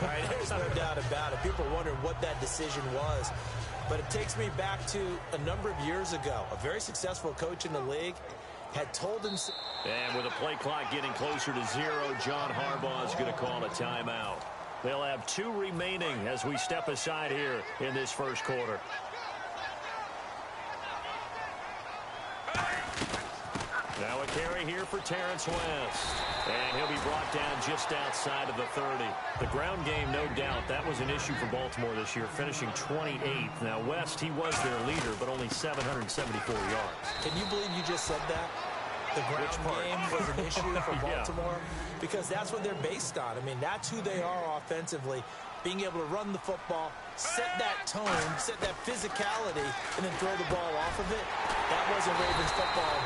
right? There's no doubt about it. People wonder what that decision was. But it takes me back to a number of years ago. A very successful coach in the league had told him... And with the play clock getting closer to 0, John Harbaugh is going to call a timeout. They'll have 2 remaining as we step aside here in this first quarter. Now a carry here for Terrence West. And he'll be brought down just outside of the 30. The ground game, no doubt, that was an issue for Baltimore this year, finishing 28th. Now, West, he was their leader, but only 774 yards. Can you believe you just said that? The ground game was an issue for Baltimore? Yeah. Because that's what they're based on. I mean, that's who they are offensively. Being able to run the football, set that tone, set that physicality, and then throw the ball off of it. That wasn't Ravens football in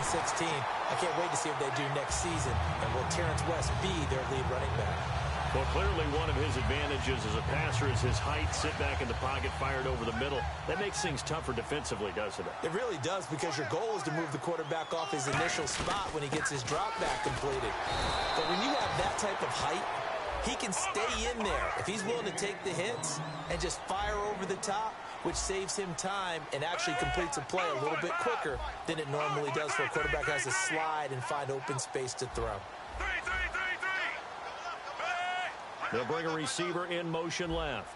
2016. I can't wait to see what they do next season. And will Terrence West be their lead running back? Well, clearly one of his advantages as a passer is his height, sit back in the pocket, fired over the middle. That makes things tougher defensively, doesn't it? It really does, because your goal is to move the quarterback off his initial spot when he gets his drop back completed. But when you have that type of height, he can stay in there if he's willing to take the hits and just fire over the top, which saves him time and actually completes a play a little bit quicker than it normally does for a quarterback who has to slide and find open space to throw. They'll bring a receiver in motion left.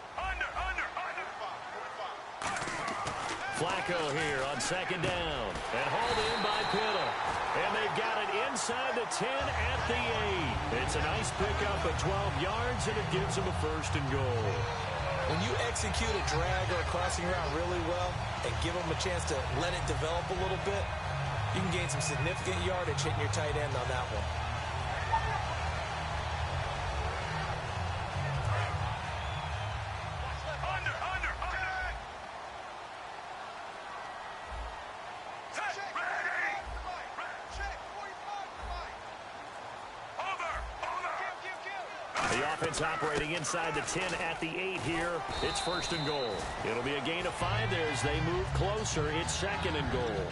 Flacco here on second down. And hauled in by Kittle. And they've got it inside the 10 at the 8. It's a nice pickup at 12 yards, and it gives them a first and goal. When you execute a drag or a crossing route really well and give them a chance to let it develop a little bit, you can gain some significant yardage hitting your tight end on that one. Operating inside the 10 at the 8 here. It's first and goal. It'll be a gain of 5 there as they move closer. It's second and goal.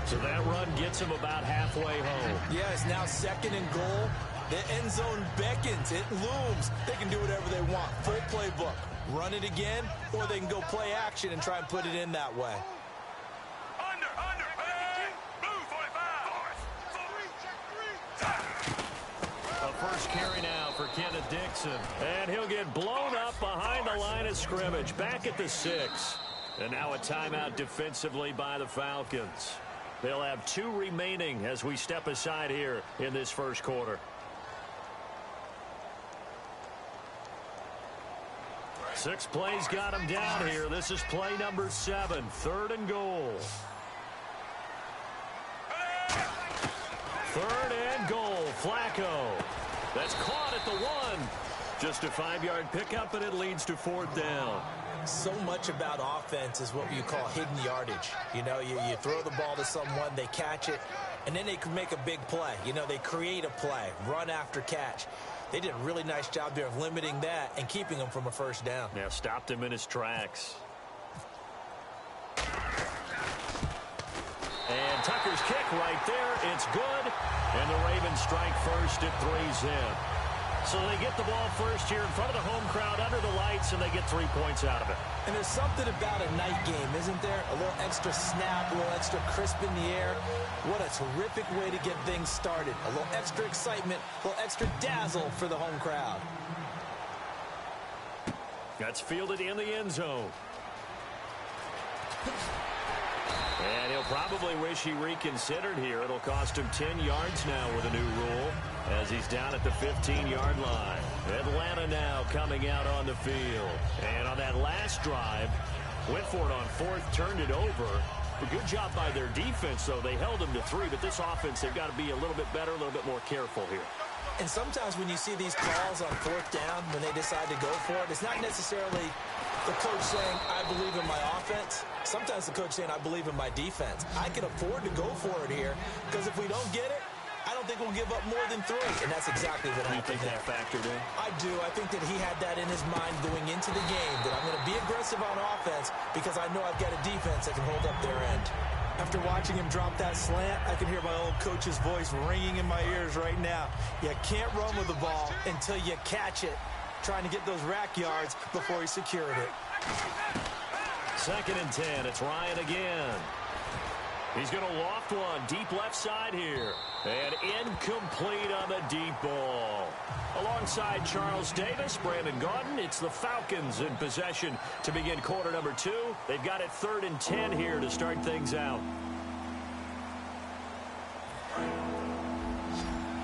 So that run gets them about halfway home. Yeah, it's now second and goal. The end zone beckons. It looms. They can do whatever they want. Full playbook. Run it again, or they can go play action and try and put it in that way. First carry now for Kenneth Dixon. And he'll get blown up behind the line of scrimmage. Back at the 6. And now a timeout defensively by the Falcons. They'll have 2 remaining as we step aside here in this first quarter. Six plays got him down here. This is play number 7. Third and goal. Third and goal. Flacco. That's caught at the 1. Just a 5-yard pickup, and it leads to 4th down. So much about offense is what you call hidden yardage. You know, you throw the ball to someone, they catch it, and then they can make a big play. You know, they create a play, run after catch. They did a really nice job there of limiting that and keeping him from a first down. Yeah, stopped him in his tracks. And Tucker's kick right there. It's good. And the Ravens strike first at 3-zip. So they get the ball first here in front of the home crowd under the lights, and they get 3 points out of it. And there's something about a night game, isn't there? A little extra snap, a little extra crisp in the air. What a terrific way to get things started. A little extra excitement, a little extra dazzle for the home crowd. That's fielded in the end zone. And he'll probably wish he reconsidered here. It'll cost him 10 yards now with a new rule as he's down at the 15-yard line. Atlanta now coming out on the field. And on that last drive, went for it on 4th, turned it over. A good job by their defense, though. They held him to 3, but this offense, they've got to be a little bit better, a little bit more careful here. And sometimes when you see these calls on 4th down, when they decide to go for it, it's not necessarily the coach saying, I believe in my offense. Sometimes the coach saying, I believe in my defense. I can afford to go for it here, because if we don't get it, I don't think we'll give up more than 3. And that's exactly what happened there. You think that factored in? I do. I think that he had that in his mind going into the game, that I'm going to be aggressive on offense because I know I've got a defense that can hold up their end. After watching him drop that slant, I can hear my old coach's voice ringing in my ears right now. You can't run with the ball until you catch it. trying to get those rack yards before he secured it. 2nd and 10. It's Ryan again. He's going to loft one deep left side here. And incomplete on the deep ball. Alongside Charles Davis, Brandon Gaudin, it's the Falcons in possession to begin quarter number 2. They've got it 3rd and 10 here to start things out.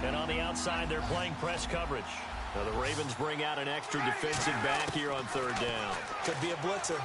And on the outside, they're playing press coverage. Now the Ravens bring out an extra defensive back here on 3rd down. Could be a blitzer.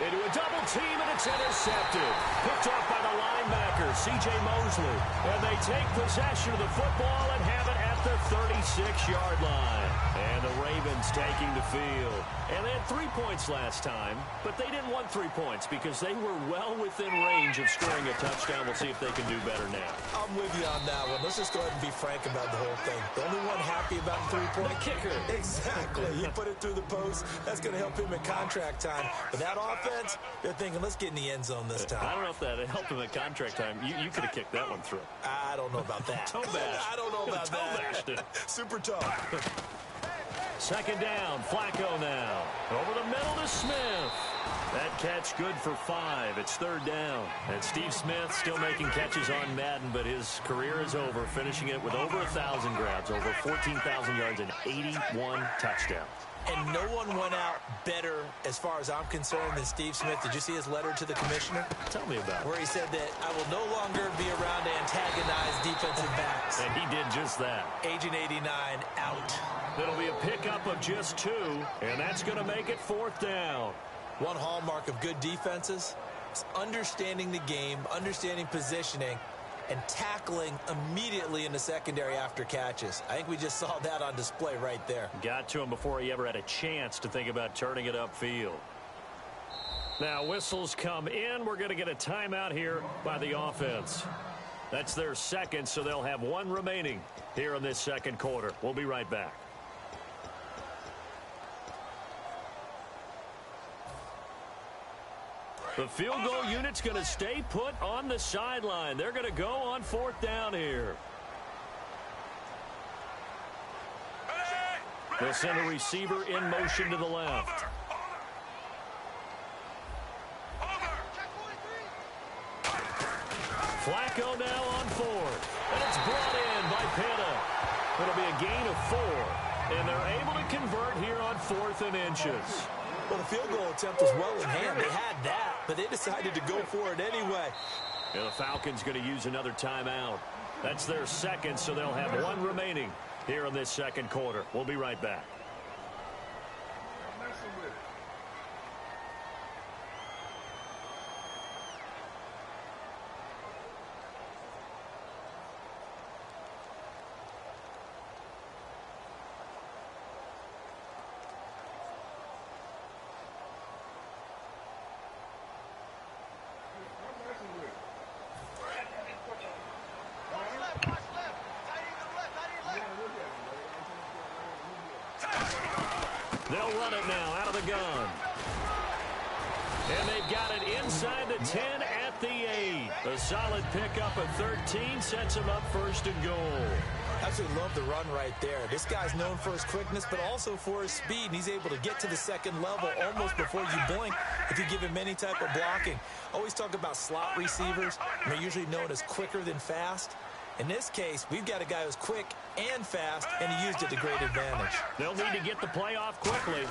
Into a double team, and it's intercepted. Picked off by the linebacker, C.J. Mosley. And they take possession of the football and have it at the 36-yard line. And the Ravens taking the field. And they had 3 points last time, but they didn't want 3 points because they were well within range of scoring a touchdown. We'll see if they can do better now. I'm with you on that one. Let's just go ahead and be frank about the whole thing. The only one happy about the 3-point kicker. Exactly. He put it through the post. That's going to help him in contract time. But that offense, they're thinking, let's get in the end zone this time. I don't know if that helped him at contract time. You could have kicked that one through. I don't know about that. Toe bash. I don't know about that. Super tough. 2nd down. Flacco now. Over the middle to Smith. That catch good for 5. It's 3rd down. And Steve Smith still making catches on Madden, but his career is over, finishing it with over 1,000 grabs, over 14,000 yards, and 81 touchdowns. And no one went out better, as far as I'm concerned, than Steve Smith. Did you see his letter to the commissioner? Tell me about it. Where he said that I will no longer be around to antagonize defensive backs. And he did just that. Agent 89 out. It'll be a pickup of just 2, and that's going to make it 4th down. One hallmark of good defenses is understanding the game, understanding positioning, and tackling immediately in the secondary after catches. I think we just saw that on display right there. Got to him before he ever had a chance to think about turning it upfield. Now whistles come in. We're going to get a timeout here by the offense. That's their 2nd, so they'll have 1 remaining here in this 2nd quarter. We'll be right back. The field goal unit's going to stay put on the sideline. They're going to go on 4th down here. They'll send a receiver in motion to the left. Flacco now on 4th. And it's brought in by Pena. It'll be a gain of 4. And they're able to convert here on 4th and inches. Well, the field goal attempt was well in hand. They had that, but they decided to go for it anyway. And the Falcons going to use another timeout. That's their 2nd, so they'll have 1 remaining here in this 2nd quarter. We'll be right back. They'll run it now out of the gun. And they've got it inside the 10 at the 8. A solid pickup of 13 sets them up 1st and goal. Absolutely love the run right there. This guy's known for his quickness, but also for his speed. And he's able to get to the 2nd level almost before you blink if you give him any type of blocking. Always talk about slot receivers. They're usually known as quicker than fast. In this case, we've got a guy who's quick and fast, and he used it to great advantage. They'll need to get the play off quickly.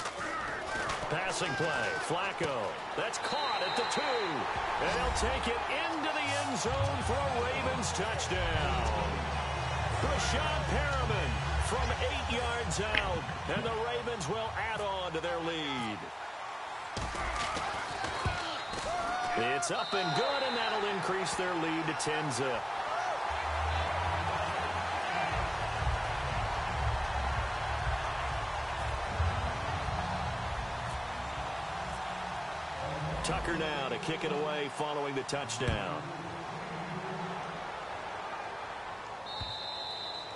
Passing play, Flacco. That's caught at the 2. And they'll take it into the end zone for a Ravens touchdown. Rashad Perriman from 8 yards out, and the Ravens will add on to their lead. It's up and good, and that'll increase their lead to 10-zip. Tucker now to kick it away following the touchdown.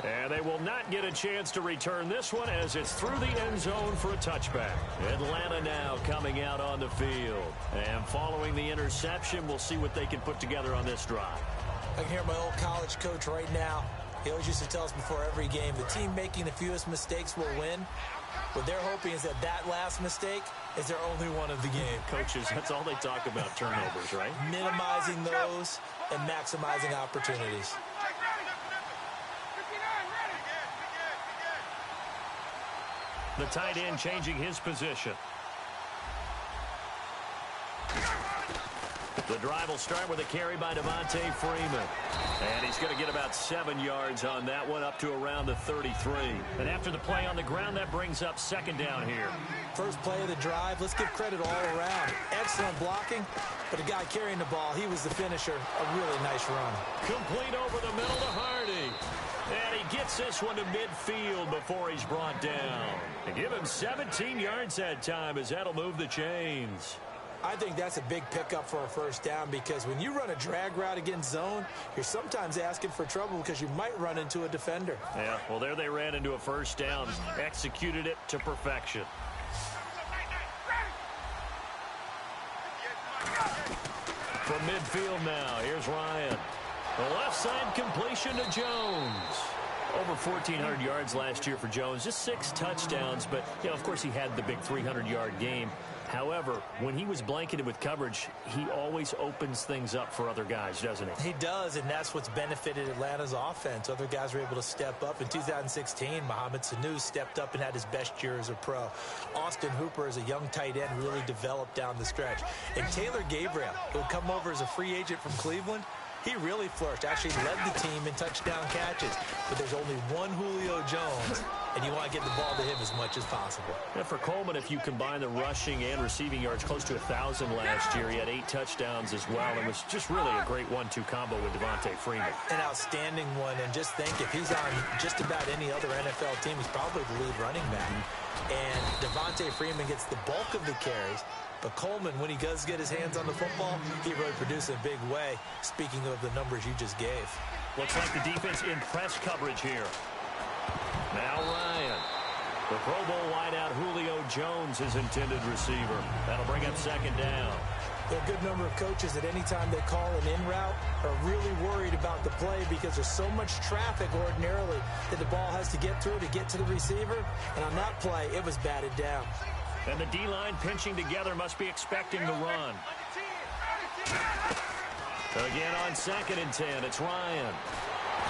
And they will not get a chance to return this one as it's through the end zone for a touchback. Atlanta now coming out on the field. And following the interception, we'll see what they can put together on this drive. I can hear my old college coach right now He always used to tell us before every game, the team making the fewest mistakes will win. What they're hoping is that that last mistake is their only one of the game. Coaches, that's all they talk about, turnovers, right? Minimizing those and maximizing opportunities. The tight end changing his position. The drive will start with a carry by Devontae Freeman. And he's going to get about 7 yards on that one, up to around the 33. And after the play on the ground, that brings up second down here. First play of the drive, let's give credit all around. Excellent blocking, but the guy carrying the ball, he was the finisher. A really nice run. Complete over the middle to Hardy. And he gets this one to midfield before he's brought down. And give him 17 yards that time, as that'll move the chains. I think that's a big pickup for a first down, because when you run a drag route against zone, you're sometimes asking for trouble because you might run into a defender. Yeah, well, there they ran into a first down, executed it to perfection. From midfield now, here's Ryan. The left side completion to Jones. Over 1,400 yards last year for Jones, just 6 touchdowns, but, you know, of course he had the big 300-yard game. However, when he was blanketed with coverage, he always opens things up for other guys, doesn't he? He does, and that's what's benefited Atlanta's offense. Other guys were able to step up. In 2016, Mohamed Sanu stepped up and had his best year as a pro. Austin Hooper, as a young tight end, really developed down the stretch. And Taylor Gabriel, who had come over as a free agent from Cleveland, he really flourished, actually led the team in touchdown catches. But there's only one Julio Jones, and you want to get the ball to him as much as possible. And for Coleman, if you combine the rushing and receiving yards, close to 1,000 last year. He had 8 touchdowns as well. It was just really a great 1-2 combo with Devontae Freeman. An outstanding one, and just think, if he's on just about any other NFL team, he's probably the lead running back. And Devontae Freeman gets the bulk of the carries. But Coleman, when he does get his hands on the football, he really produces in a big way, speaking of the numbers you just gave. Looks like the defense in press coverage here. Now Ryan. The Pro Bowl wideout Julio Jones, his intended receiver. That'll bring up second down. There are a good number of coaches that anytime they call an in route are really worried about the play, because there's so much traffic ordinarily that the ball has to get through to get to the receiver. And on that play, it was batted down. And the D-line pinching together, must be expecting the run. Again on 2nd and 10, it's Ryan.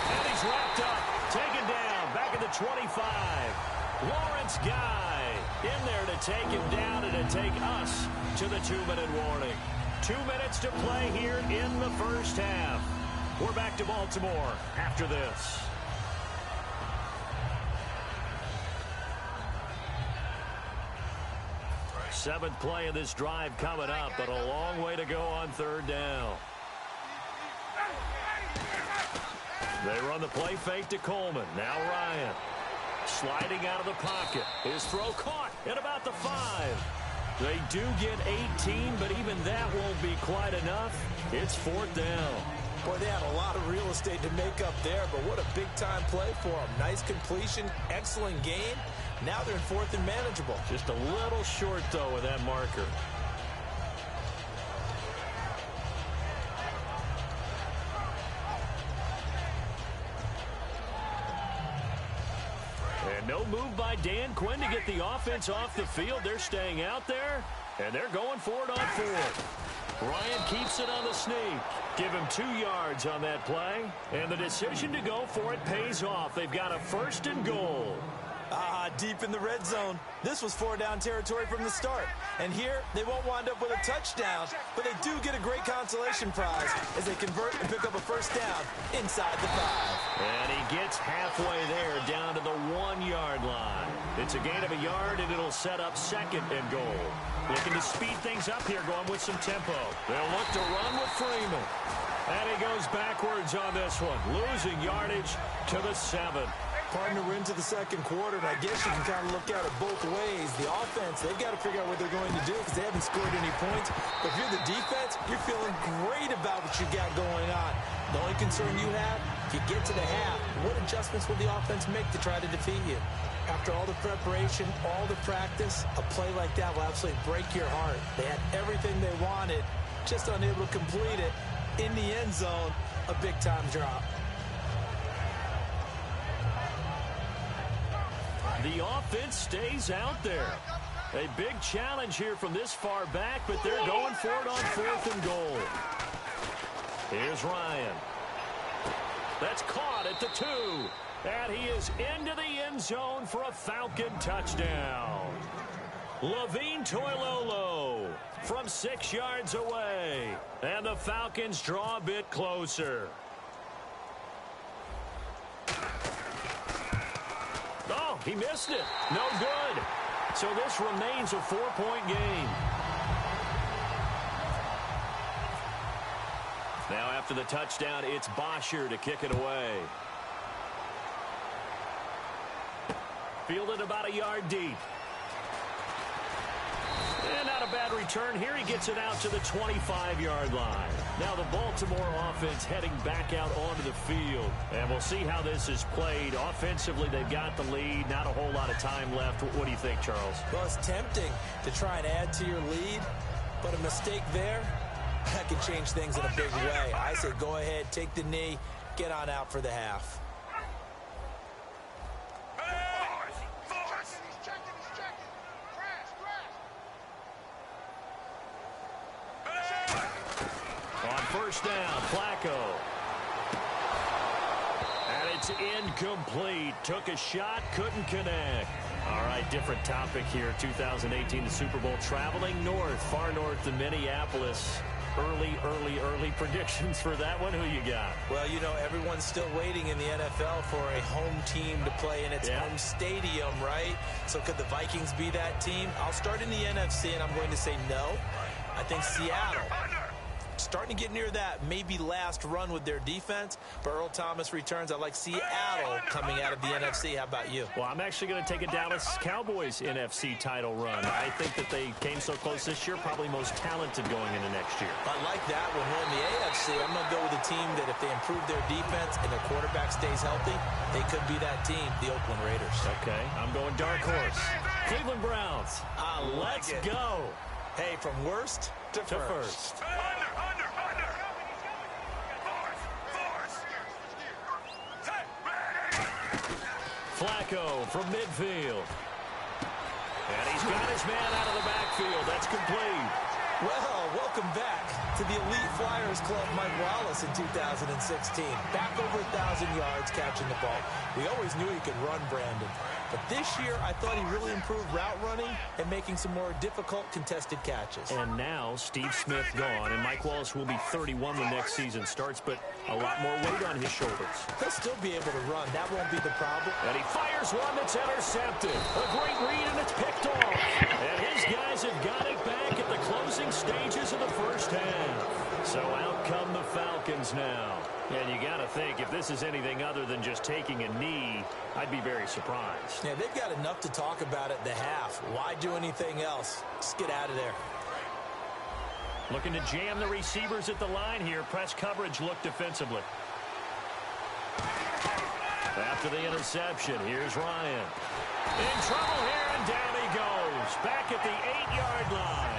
And he's wrapped up, taken down, back at the 25. Lawrence Guy in there to take him down and to take us to the 2-minute warning. 2 minutes to play here in the first half. We're back to Baltimore after this. 7th play of this drive coming up, but a long way to go on 3rd down. They run the play fake to Coleman. Now Ryan. Sliding out of the pocket. His throw caught at about the 5. They do get 18, but even that won't be quite enough. It's 4th down. Boy, they had a lot of real estate to make up there, but what a big-time play for them. Nice completion, excellent game. Now they're in 4th and manageable. Just a little short, though, with that marker. And no move by Dan Quinn to get the offense off the field. They're staying out there, and they're going for it on 4th. Ryan keeps it on the sneak. Give him 2 yards on that play, and the decision to go for it pays off. They've got a 1st and goal. Deep in the red zone. This was 4-down territory from the start. And here, they won't wind up with a touchdown, but they do get a great consolation prize as they convert and pick up a 1st down inside the 5. And he gets halfway there, down to the 1-yard line. It's a gain of a yard, and it'll set up 2nd and goal. Looking to speed things up here, going with some tempo. They'll look to run with Freeman. And he goes backwards on this one, losing yardage to the 7. Partner, we're into the 2nd quarter, and I guess you can kind of look at it both ways. The offense, they've got to figure out what they're going to do because they haven't scored any points. But if you're the defense, you're feeling great about what you got going on. The only concern you have, if you get to the half, what adjustments will the offense make to try to defeat you? After all the preparation, all the practice, a play like that will absolutely break your heart. They had everything they wanted, just unable to complete it. In the end zone, a big-time drop. The offense stays out there. A big challenge here from this far back, but they're going for it on 4th and goal. Here's Ryan. That's caught at the 2. And he is into the end zone for a Falcon touchdown. Levine Toilolo from 6 yards away. And the Falcons draw a bit closer. Oh, he missed it. No good. So this remains a 4-point game. Now after the touchdown, it's Bosher to kick it away. Fielded about a yard deep. And not a bad return here. He gets it out to the 25-yard line. Now the Baltimore offense heading back out onto the field. And we'll see how this is played. Offensively, they've got the lead. Not a whole lot of time left. What do you think, Charles? Well, it's tempting to try and add to your lead, but a mistake there, that could change things in a big way. I say go ahead, take the knee, get on out for the half. First down, Flacco. And it's incomplete. Took a shot, couldn't connect. All right, different topic here. 2018, the Super Bowl, traveling north, far north than Minneapolis. Early predictions for that one. Who you got? Well, you know, everyone's still waiting in the NFL for a home team to play in its home stadium, right? So could the Vikings be that team? I'll start in the NFC, and I'm going to say no. I think Seattle. Starting to get near that maybe last run with their defense, but Earl Thomas returns. I like Seattle coming out of the NFC. How about you? Well, I'm actually going to take a Dallas Cowboys NFC title run. I think that they came so close this year, probably most talented going into next year. I like that one. Well, in the AFC, I'm going to go with a team that if they improve their defense and their quarterback stays healthy, they could be that team, the Oakland Raiders. Okay, I'm going dark horse. Cleveland Browns. Let's go. Hey, from worst to first. Flacco from midfield. And he's got his man out of the backfield. That's complete. Well, welcome back to the Elite Flyers Club, Mike Wallace in 2016. Back over 1,000 yards catching the ball. We always knew he could run, Brandon. But this year, I thought he really improved route running and making some more difficult contested catches. And now, Steve Smith gone, and Mike Wallace will be 31 when next season starts, but a lot more weight on his shoulders. He'll still be able to run. That won't be the problem. And he fires one that's intercepted. A great read, and it's picked off. And his guys have got it back at the closing stages of the first half. So out come the Falcons now. And you got to think, if this is anything other than just taking a knee, I'd be very surprised. Yeah, they've got enough to talk about at the half. Why do anything else? Just get out of there. Looking to jam the receivers at the line here. Press coverage look defensively. After the interception, here's Ryan. In trouble here, and down he goes. Back at the 8-yard line.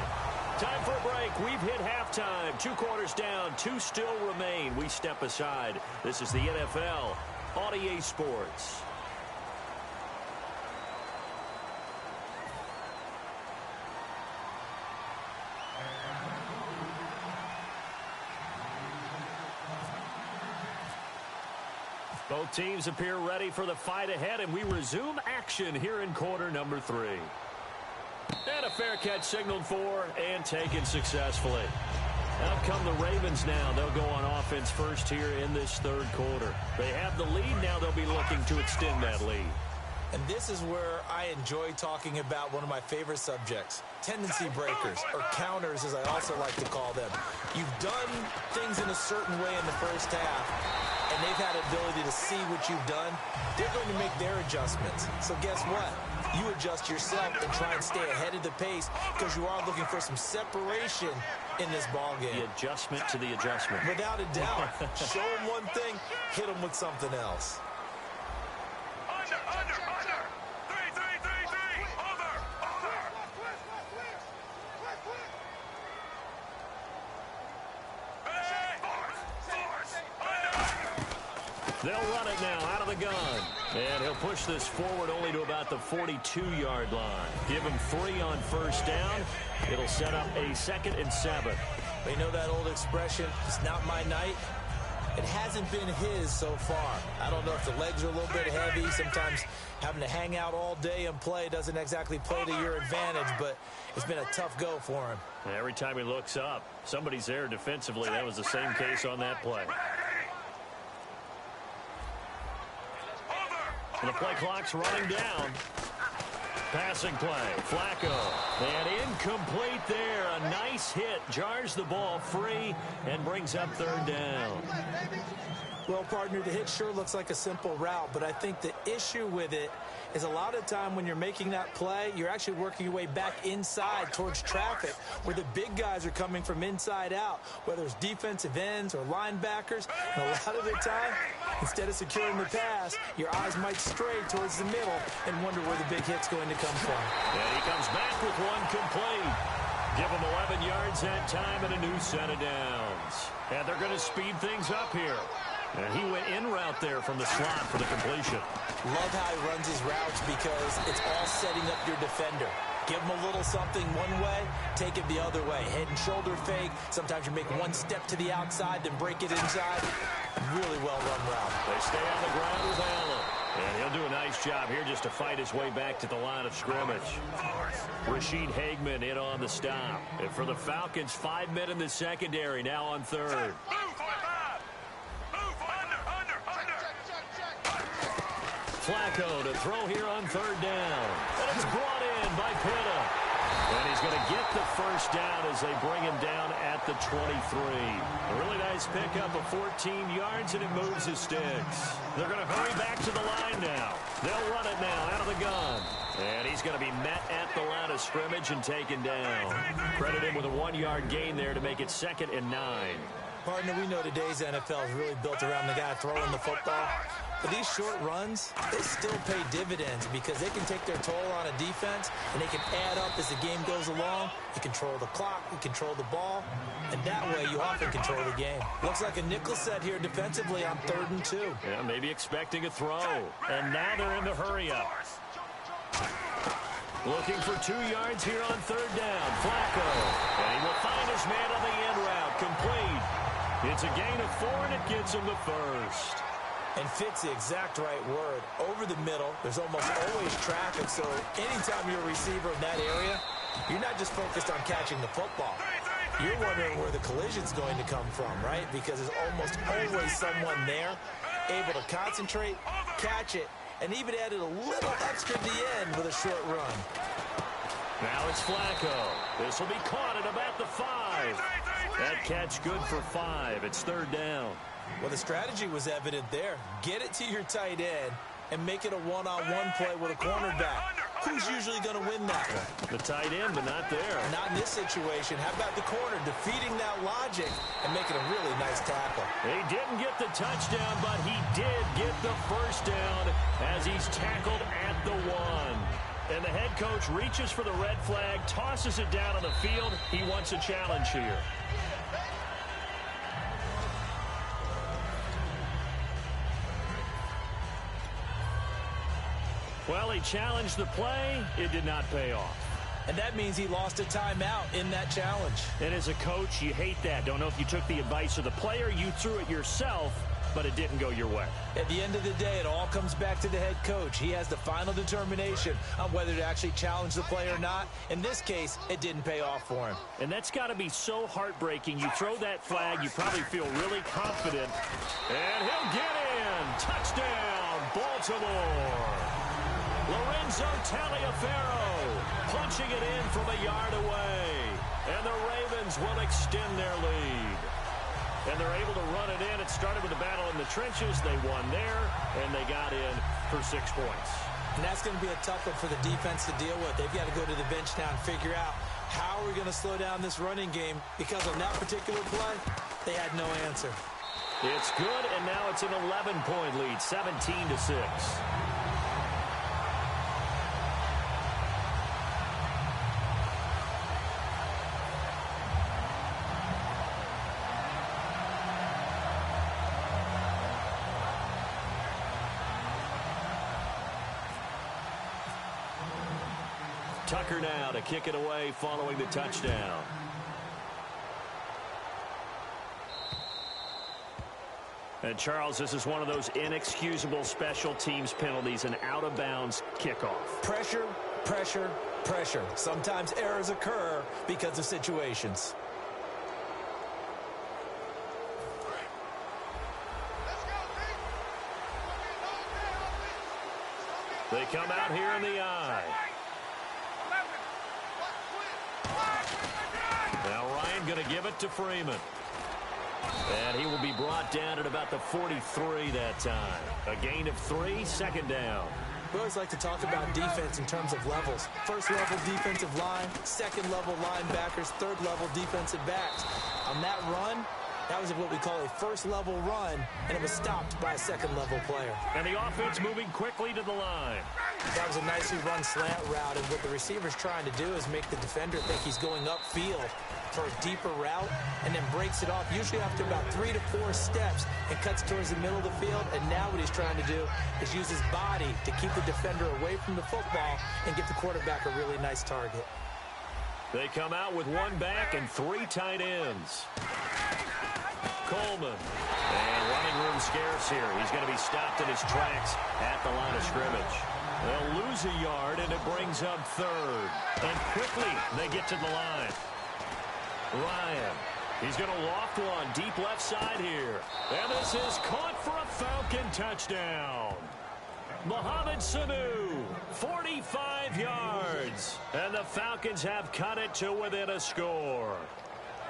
Time for a break. We've hit halftime. 2 quarters down. 2 still remain. We step aside. This is the NFL on EA Sports. Both teams appear ready for the fight ahead, and we resume action here in quarter number 3. And a fair catch signaled for and taken successfully. Out come the Ravens now. They'll go on offense first here in this third quarter. They have the lead. Now they'll be looking to extend that lead. And this is where I enjoy talking about one of my favorite subjects, tendency breakers, or counters as I also like to call them. You've done things in a certain way in the first half, and they've had ability to see what you've done. They're going to make their adjustments. So guess what? You adjust yourself and try and stay ahead of the pace because you are looking for some separation in this ball game. The adjustment to the adjustment. Without a doubt. Show them one thing, hit them with something else. Under. 3, over. They'll run it now out of the gun. And he'll push this forward only to about the 42-yard line. Give him 3 on first down. It'll set up a 2nd and 7. You know that old expression, it's not my night? It hasn't been his so far. I don't know if the legs are a little bit heavy. Sometimes having to hang out all day and play doesn't exactly play to your advantage, but it's been a tough go for him. And every time he looks up, somebody's there defensively. That was the same case on that play. And the play clock's running down. Passing play, Flacco, and incomplete there. A nice hit, jars the ball free, and brings up 3rd down. Well, partner, the hit sure looks like a simple route, but I think the issue with it is a lot of time when you're making that play, you're actually working your way back inside towards traffic, where the big guys are coming from inside out, whether it's defensive ends or linebackers. And a lot of the time, instead of securing the pass, your eyes might stray towards the middle and wonder where the big hit's going to come from. And he comes back with 1 complete. Give him 11 yards that time and a new set of downs. And they're going to speed things up here. And he went in route there from the slot for the completion. Love how he runs his routes because it's all setting up your defender. Give him a little something one way, take it the other way. Head and shoulder fake. Sometimes you make one step to the outside, then break it inside. Really well-run route. They stay on the ground with Allen. And he'll do a nice job here just to fight his way back to the line of scrimmage. Rashid Hageman in on the stop. And for the Falcons, 5 men in the secondary, now on 3rd. Flacco to throw here on 3rd down. And it's brought in by Pitta. And he's going to get the first down as they bring him down at the 23. A really nice pickup of 14 yards, and it moves his sticks. They're going to hurry back to the line now. They'll run it now out of the gun. And he's going to be met at the line of scrimmage and taken down. Credit him with a 1-yard gain there to make it 2nd and 9. Partner, we know today's NFL is really built around the guy throwing the football. But these short runs, they still pay dividends because they can take their toll on a defense, and they can add up as the game goes along. You control the clock, you control the ball, and that way you often control the game. Looks like a nickel set here defensively on 3rd and 2. Yeah, maybe expecting a throw. And now they're in the hurry-up. Looking for 2 yards here on 3rd down. Flacco. And he will find his man on the end route. Complete. It's a gain of 4, and it gets him the first. And fits the exact right word. Over the middle, there's almost always traffic, so anytime you're a receiver in that area, you're not just focused on catching the football. You're wondering where the collision's going to come from, right? Because there's almost always someone there able to concentrate, catch it, and even added a little extra at the end with a short run. Now it's Flacco. This will be caught at about the 5. That catch good for 5. It's 3rd down. Well, the strategy was evident there. Get it to your tight end and make it a one-on-one play with a cornerback. Who's usually going to win that one? The tight end, but not there. Not in this situation. How about the corner defeating that logic and making a really nice tackle? He didn't get the touchdown, but he did get the first down as he's tackled at the 1. And the head coach reaches for the red flag, tosses it down on the field. He wants a challenge here. Well, he challenged the play. It did not pay off. And that means he lost a timeout in that challenge. And as a coach, you hate that. Don't know if you took the advice of the player, you threw it yourself, but it didn't go your way. At the end of the day, it all comes back to the head coach. He has the final determination on whether to actually challenge the play or not. In this case, it didn't pay off for him. And that's got to be so heartbreaking. You throw that flag, you probably feel really confident. And he'll get in. Touchdown, Baltimore. Lorenzo Taliaferro punching it in from a yard away. And the Ravens will extend their lead. And they're able to run it in. It started with a battle in the trenches. They won there, and they got in for 6 points. And that's going to be a tough one for the defense to deal with. They've got to go to the bench now and figure out how are we going to slow down this running game, because on that particular play, they had no answer. It's good, and now it's an 11-point lead, 17-6. Tucker now to kick it away following the touchdown. And, Charles, this is one of those inexcusable special teams penalties, an out-of-bounds kickoff. Pressure, pressure, pressure. Sometimes errors occur because of situations. They come out here in the eye. Now Ryan going to give it to Freeman. And he will be brought down at about the 43 that time. A gain of 3, second down. We always like to talk about defense in terms of levels. First level defensive line, second level linebackers, third level defensive backs. On that run, that was what we call a first level run, and it was stopped by a second level player. And the offense moving quickly to the line. That was a nicely run slant route, and what the receiver's trying to do is make the defender think he's going upfield for a deeper route, and then breaks it off, usually after about 3 to 4 steps, and cuts towards the middle of the field. And now what he's trying to do is use his body to keep the defender away from the football and give the quarterback a really nice target. They come out with 1 back and 3 tight ends. Coleman. And running room scarce here. He's going to be stopped in his tracks at the line of scrimmage. They'll lose a yard, and it brings up third. And quickly, they get to the line. Ryan. He's going to loft one deep left side here. And this is caught for a Falcon touchdown. Mohamed Sanu, 45 yards. And the Falcons have cut it to within a score.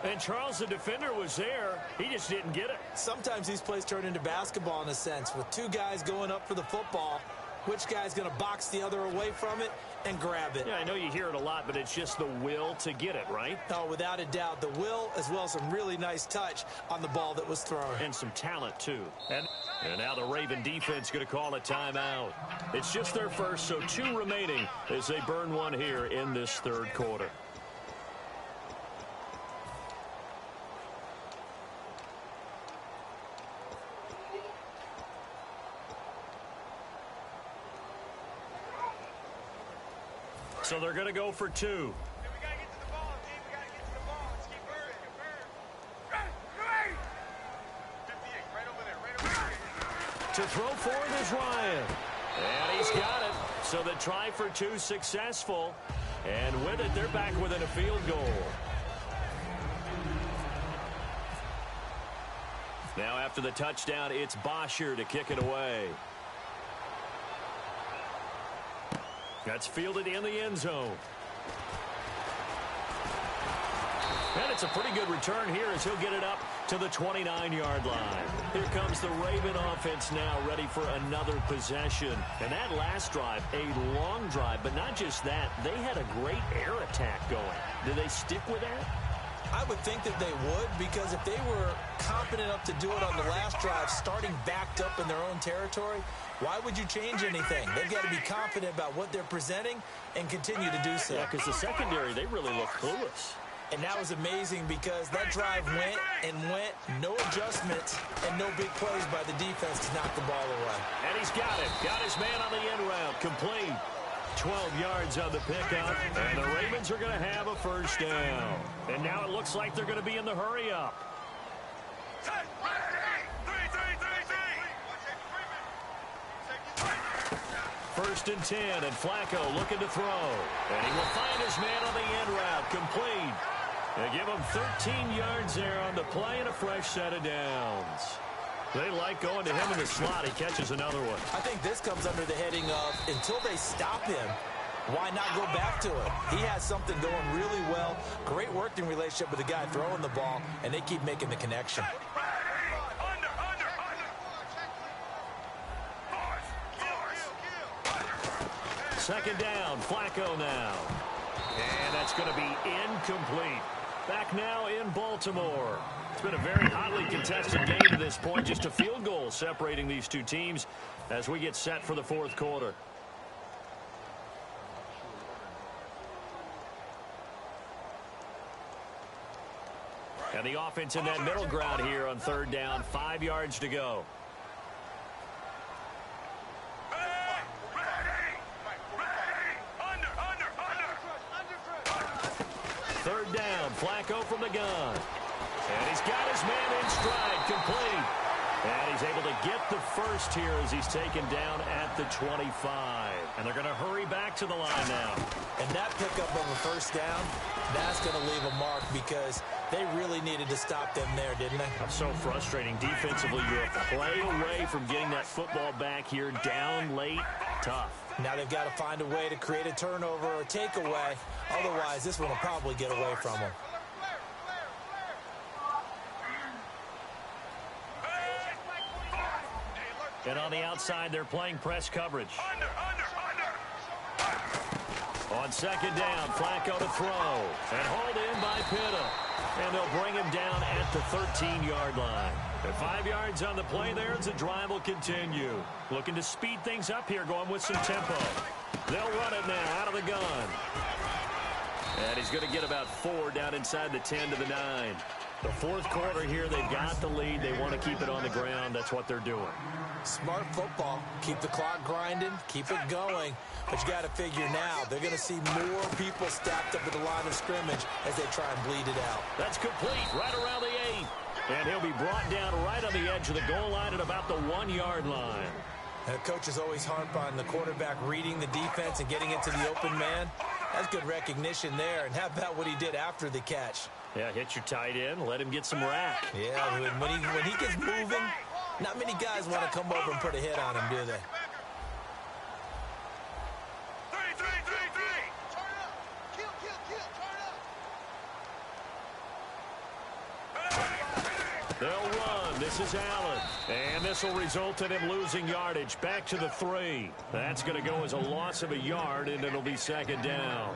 And Charles, the defender, was there. He just didn't get it. Sometimes these plays turn into basketball in a sense, with 2 guys going up for the football. Which guy's going to box the other away from it and grab it? Yeah, I know you hear it a lot, but it's just the will to get it, right? Oh, without a doubt. The will, as well as some really nice touch on the ball that was thrown. And some talent, too. And now the Raven defense going to call a timeout. It's just their first, so 2 remaining as they burn one here in this third quarter. So they're going to go for 2. We got to get to the ball, team. We got to get to the ball. Let's keep moving. 58, right over there. To throw for it is Ryan. And he's got it. So the try for 2 successful. And with it, they're back within a field goal. Now after the touchdown, it's Bosher to kick it away. That's fielded in the end zone. And it's a pretty good return here as he'll get it up to the 29-yard line. Here comes the Raven offense now ready for another possession. And that last drive, a long drive, but not just that. They had a great air attack going. Do they stick with that? I would think that they would, because if they were confident enough to do it on the last drive, starting backed up in their own territory, why would you change anything? They've got to be confident about what they're presenting and continue to do so. Yeah, because the secondary, they really look clueless. And that was amazing because that drive went and went, no adjustments and no big plays by the defense to knock the ball away. And he's got it. Got his man on the end route. Complete. 12 yards on the pickup, and the Ravens are going to have a first down. And now it looks like they're going to be in the hurry-up. First and 10, and Flacco looking to throw. And he will find his man on the end route. Complete. They give him 13 yards there on the play and a fresh set of downs. They like going to him in the slot. He catches another one. I think this comes under the heading of, until they stop him, why not go back to it? He has something going really well. Great working relationship with the guy throwing the ball, and they keep making the connection. Second down, Flacco now. And that's going to be incomplete. Back now in Baltimore. It's been a very hotly contested game to this point. Just a field goal separating these two teams as we get set for the fourth quarter. And the offense in that middle ground here on third down. 5 yards to go. Flacco from the gun. And he's got his man in stride, complete. And he's able to get the first here as he's taken down at the 25. And they're going to hurry back to the line now. And that pickup of a first down, that's going to leave a mark because they really needed to stop them there, didn't they? That's so frustrating. Defensively, you're a play away from getting that football back here, down late, tough. Now they've got to find a way to create a turnover or takeaway. Otherwise, this one will probably get away from them. And on the outside, they're playing press coverage. On second down, Flacco to throw. And hauled in by Pitta. And they'll bring him down at the 13-yard line. At 5 yards on the play there as the drive will continue. Looking to speed things up here, going with some tempo. They'll run it now out of the gun. And he's going to get about 4 down inside the 10 to the 9. The fourth quarter here, they've got the lead. They want to keep it on the ground. That's what they're doing. Smart football. Keep the clock grinding. Keep it going. But you got to figure now, they're going to see more people stacked up at the line of scrimmage as they try and bleed it out. That's complete right around the 8. And he'll be brought down right on the edge of the goal line at about the 1-yard line. And coaches always harp on the quarterback reading the defense and getting into the open man. That's good recognition there. And how about what he did after the catch? Yeah, hit your tight end, let him get some rack. Yeah, when he gets moving, not many guys want to come over and put a hit on him, do they? They'll run. This is Allen. And this will result in him losing yardage. Back to the 3. That's going to go as a loss of a yard, and it'll be second down.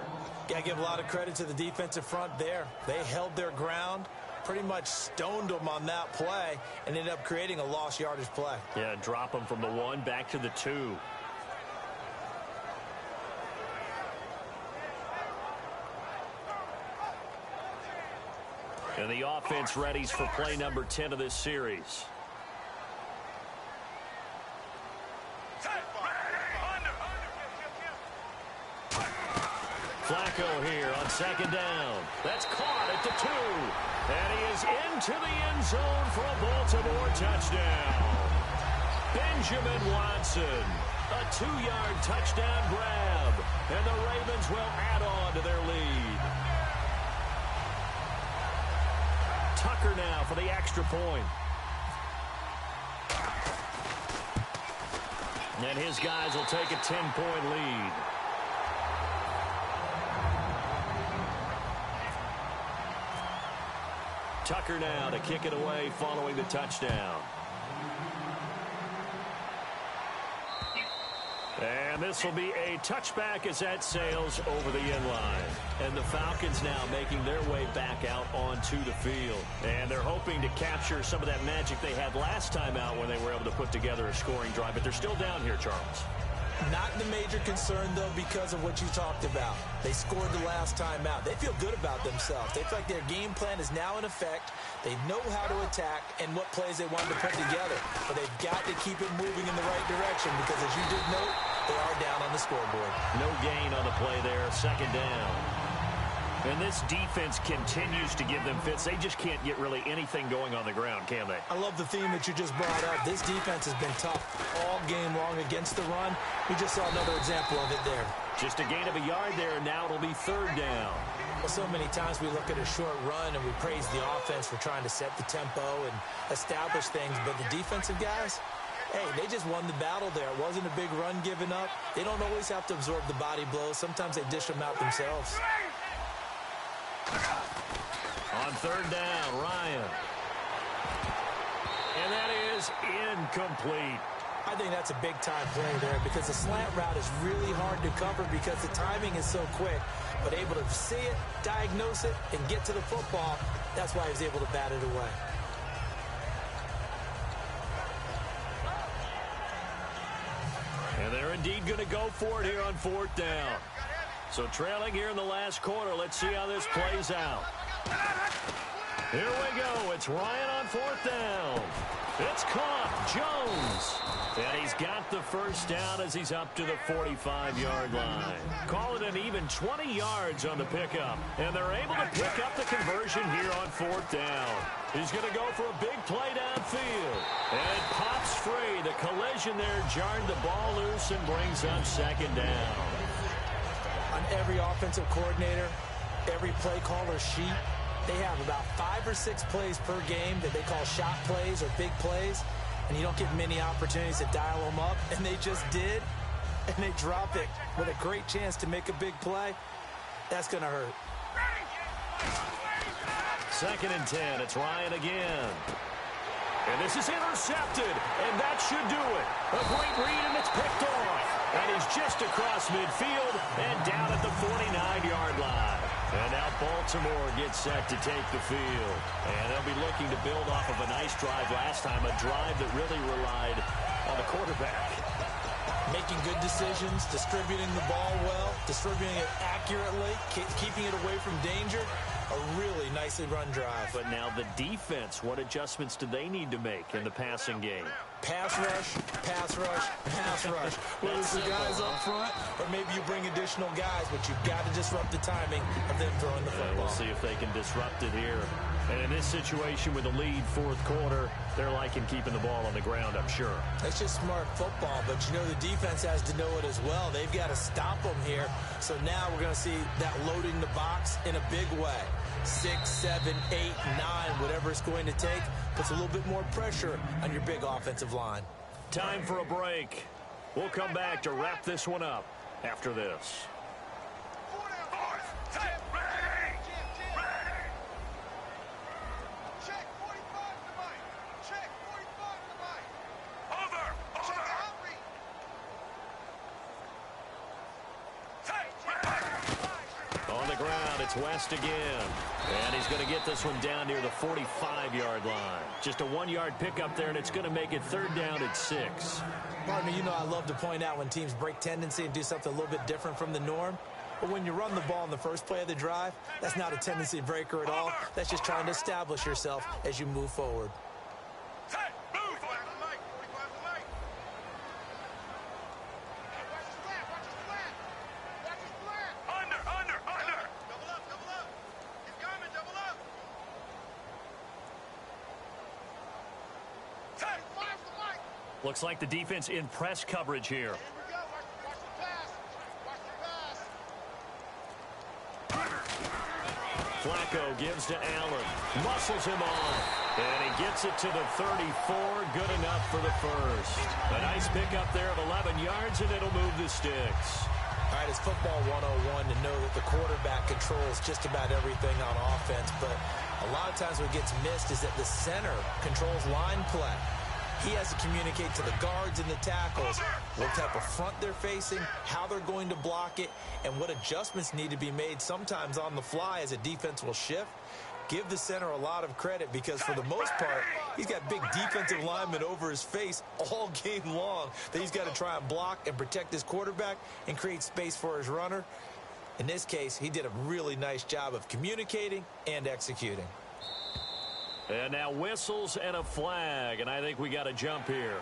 Got to give a lot of credit to the defensive front there. They held their ground, pretty much stoned them on that play, and ended up creating a lost yardage play. Yeah, drop them from the 1 back to the 2. And the offense readies for play number 10 of this series. Flacco here on second down. That's caught at the 2. And he is into the end zone for a Baltimore touchdown. Benjamin Watson, a 2-yard touchdown grab. And the Ravens will add on to their lead. Tucker now for the extra point. And his guys will take a 10-point lead. Tucker now to kick it away following the touchdown. And this will be a touchback as that sails over the end line. And the Falcons now making their way back out onto the field. And they're hoping to capture some of that magic they had last time out when they were able to put together a scoring drive. But they're still down here, Charles. Not the major concern, though, because of what you talked about. They scored the last time out. They feel good about themselves. They feel like their game plan is now in effect. They know how to attack and what plays they wanted to put together. But they've got to keep it moving in the right direction because, as you did note, they are down on the scoreboard. No gain on the play there, second down. And this defense continues to give them fits. They just can't get really anything going on the ground, can they? I love the theme that you just brought up. This defense has been tough all game long against the run. We just saw another example of it there. Just a gain of a yard there, and now it'll be third down. Well, so many times we look at a short run and we praise the offense for trying to set the tempo and establish things, but the defensive guys, hey, they just won the battle there. It wasn't a big run given up. They don't always have to absorb the body blows. Sometimes they dish them out themselves. On third down, Ryan. And that is incomplete. I think that's a big-time play there because the slant route is really hard to cover because the timing is so quick. But able to see it, diagnose it, and get to the football, that's why he was able to bat it away. And they're indeed going to go for it here on fourth down. So trailing here in the last quarter. Let's see how this plays out. Here we go. It's Ryan on fourth down. It's caught. Jones. And he's got the first down as he's up to the 45-yard line. Call it an even 20 yards on the pickup. And they're able to pick up the conversion here on 4th down. He's going to go for a big play downfield. And it pops free. The collision there jarred the ball loose and brings up 2nd down. On every offensive coordinator, every play caller sheet, they have about 5 or 6 plays per game that they call shot plays or big plays, and you don't get many opportunities to dial them up, and they just did, and they drop it with a great chance to make a big play. That's going to hurt. 2nd and 10. It's Ryan again. And this is intercepted, and that should do it. A great read, and it's picked off. And he's just across midfield and down at the 49-yard line. And now Baltimore gets set to take the field. And they'll be looking to build off of a nice drive last time, a drive that really relied on the quarterback. Making good decisions, distributing the ball well, distributing it accurately, keeping it away from danger. A really nicely run drive. But now the defense, what adjustments do they need to make in the passing game? Pass rush, pass rush, pass rush. Whether it's the guys up front or maybe you bring additional guys, but you've got to disrupt the timing of them throwing the football. We'll see if they can disrupt it here. And in this situation with a lead 4th quarter, they're liking keeping the ball on the ground, I'm sure. It's just smart football, but you know the defense has to know it as well. They've got to stop them here. So now we're going to see that loading the box in a big way. 6, 7, 8, 9, whatever it's going to take, puts a little bit more pressure on your big offensive line. Time for a break. We'll come back to wrap this one up after this. It's West again. And he's going to get this one down near the 45-yard line. Just a 1-yard pickup there, and it's going to make it 3rd down at 6. Partner, you know I love to point out when teams break tendency and do something a little bit different from the norm. But when you run the ball in the first play of the drive, that's not a tendency breaker at all. That's just trying to establish yourself as you move forward. Looks like the defense in press coverage here. Flacco gives to Allen. Muscles him off. And he gets it to the 34. Good enough for the first. A nice pickup there of 11 yards, and it'll move the sticks. All right, it's football 101 to know that the quarterback controls just about everything on offense. But a lot of times what gets missed is that the center controls line play. He has to communicate to the guards and the tackles what type of front they're facing, how they're going to block it, and what adjustments need to be made sometimes on the fly as a defense will shift. Give the center a lot of credit because for the most part, he's got big defensive linemen over his face all game long that he's got to try and block and protect his quarterback and create space for his runner. In this case, he did a really nice job of communicating and executing. And now whistles and a flag, and I think we got to jump here.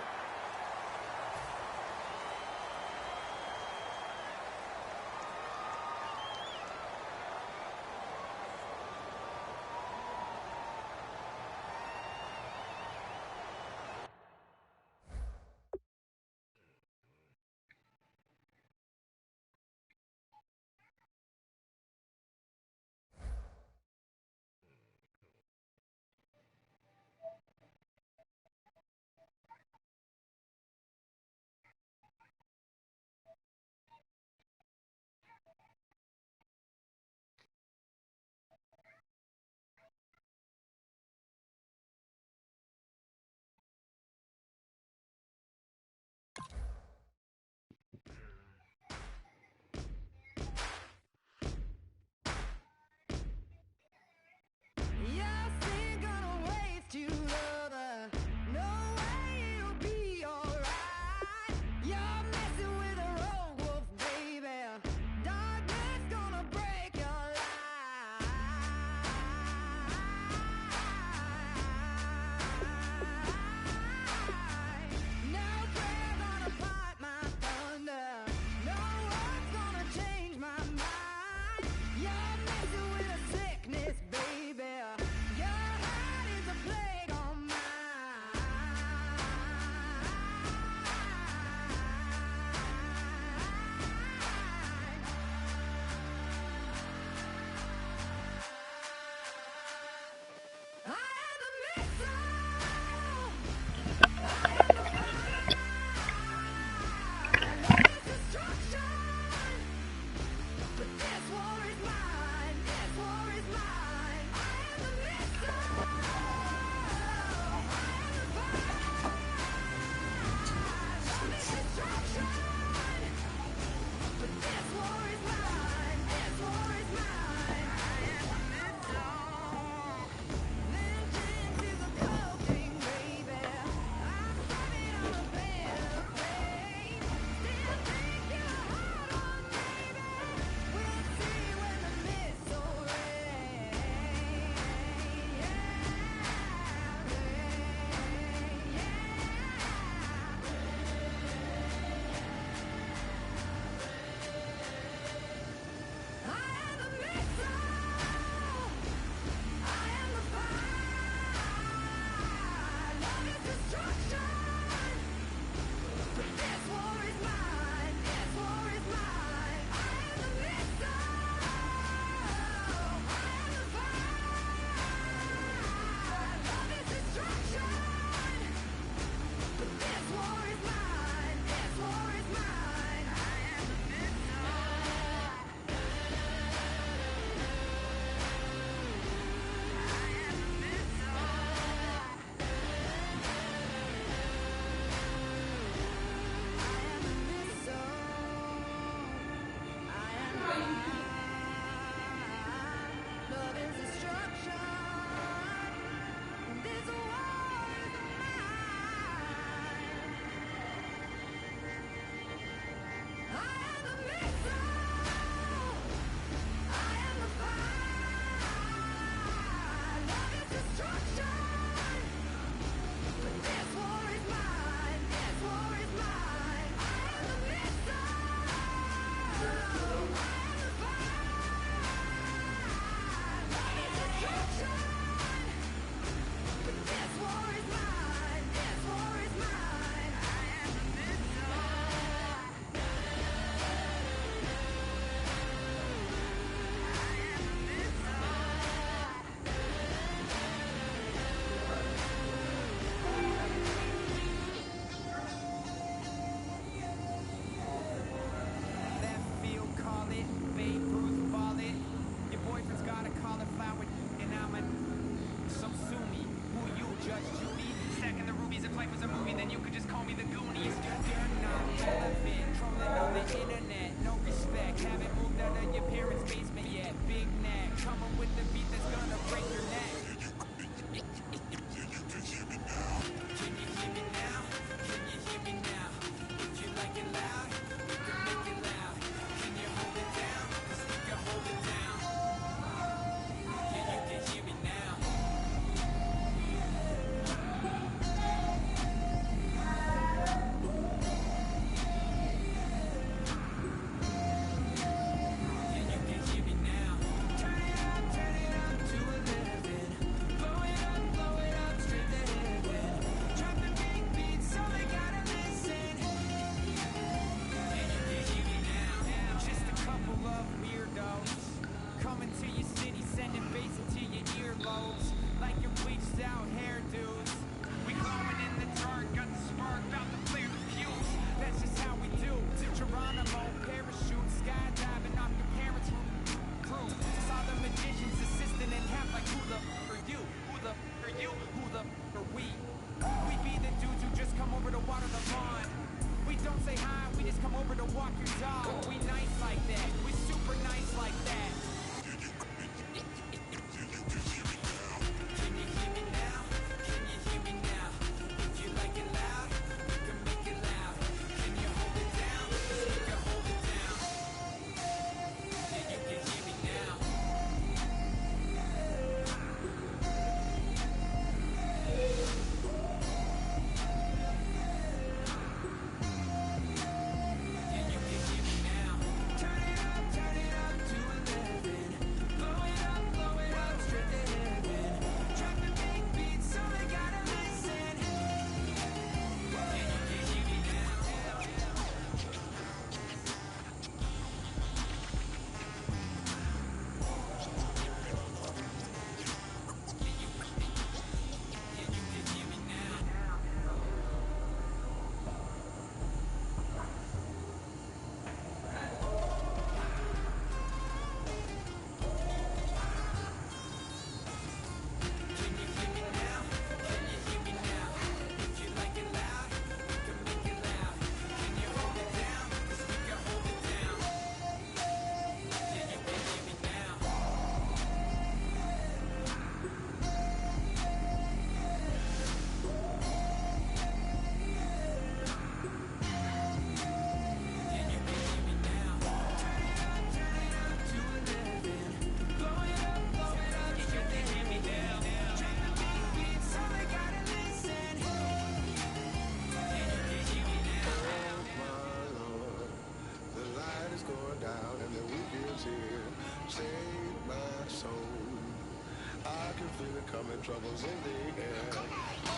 feel it coming, troubles in the air. Oh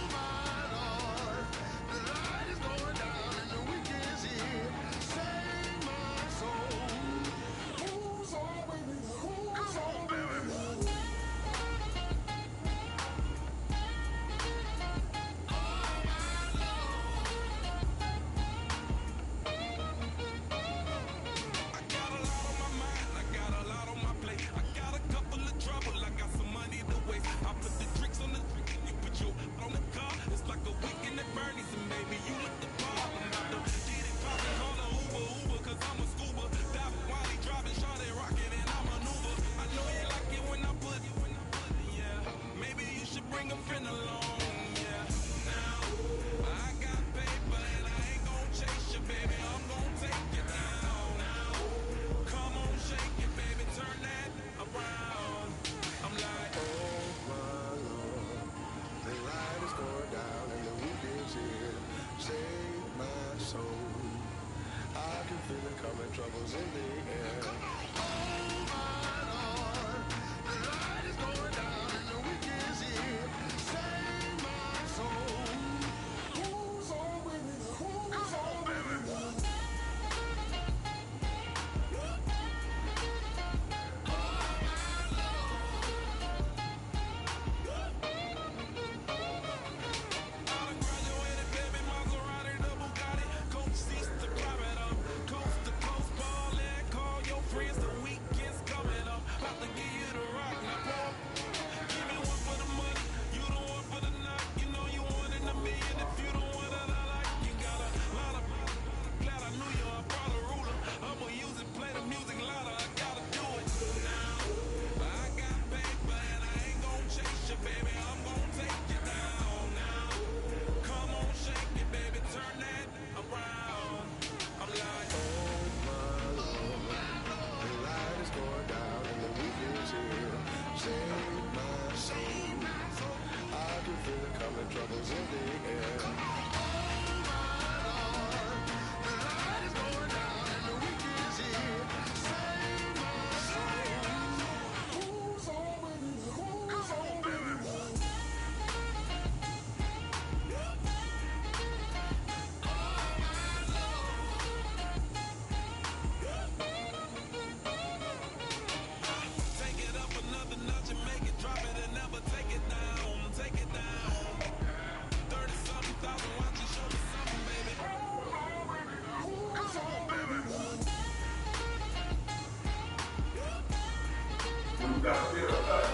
my Lord, the light is going down and the week is here. Save my soul. Who's all with me? Who's all with me? Troubles in the air. Oh my Lord, the light is going down and the week is here. Save my soul. Who's all with me? Who's all with me? Troubles in the air. Oh my Lord, the light is going down and the week is here. Save my soul. Who's all with me? Who's all with me? Take it up another notch and make it drop it and never take it down. Take it down. 30-something thousand watching, show me something, baby. Who's all baby? You got to feel that.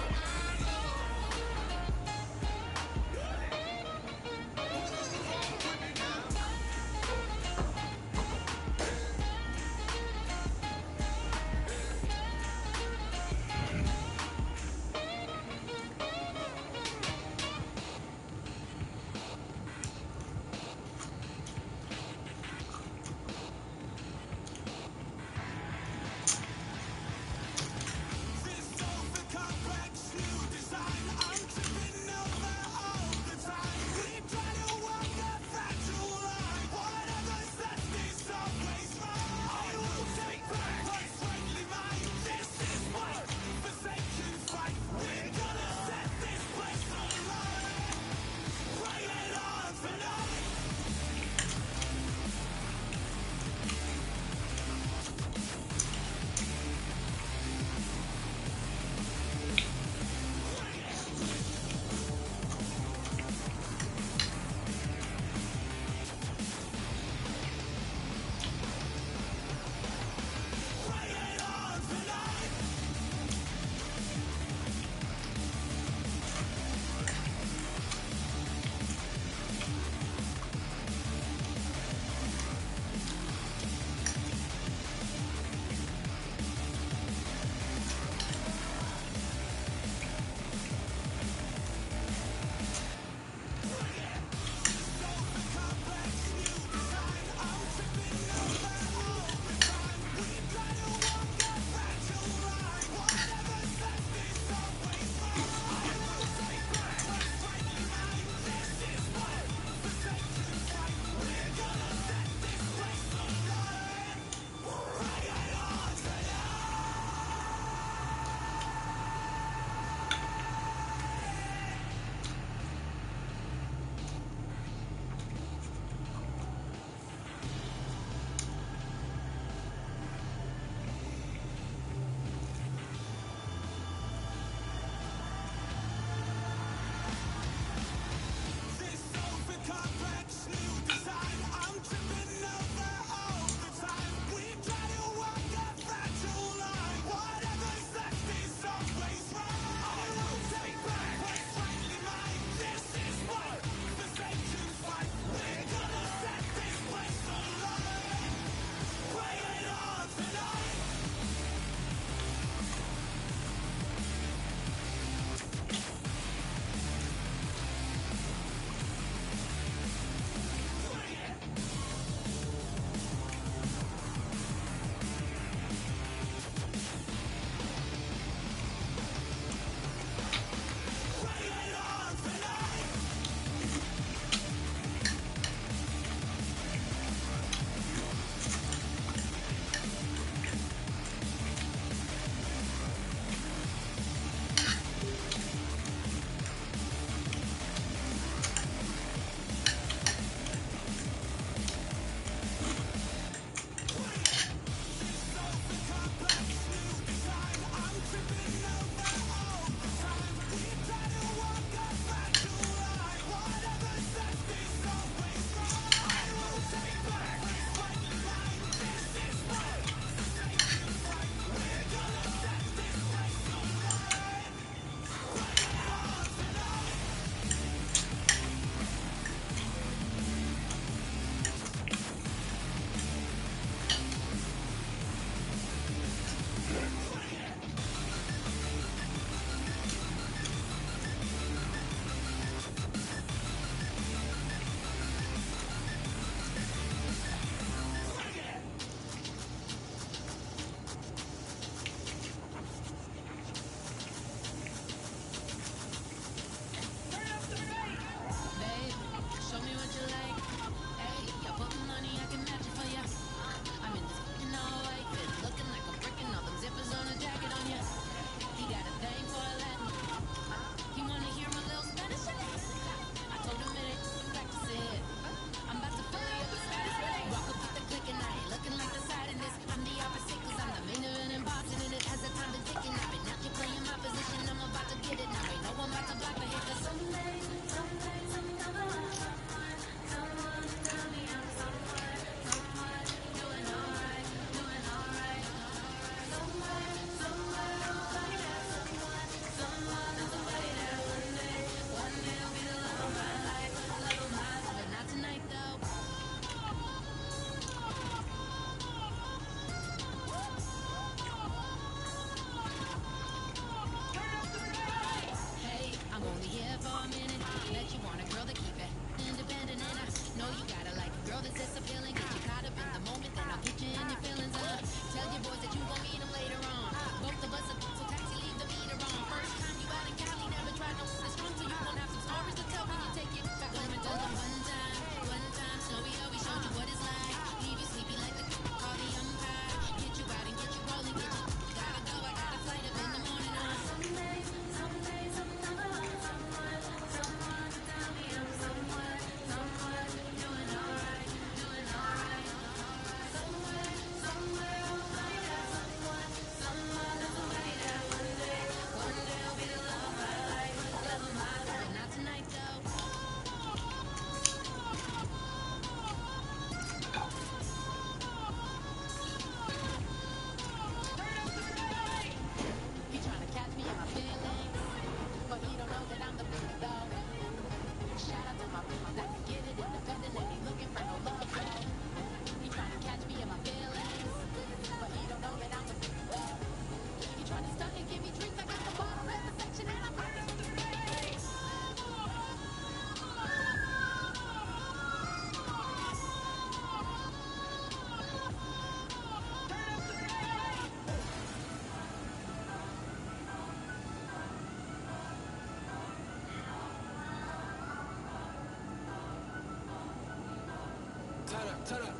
turn up.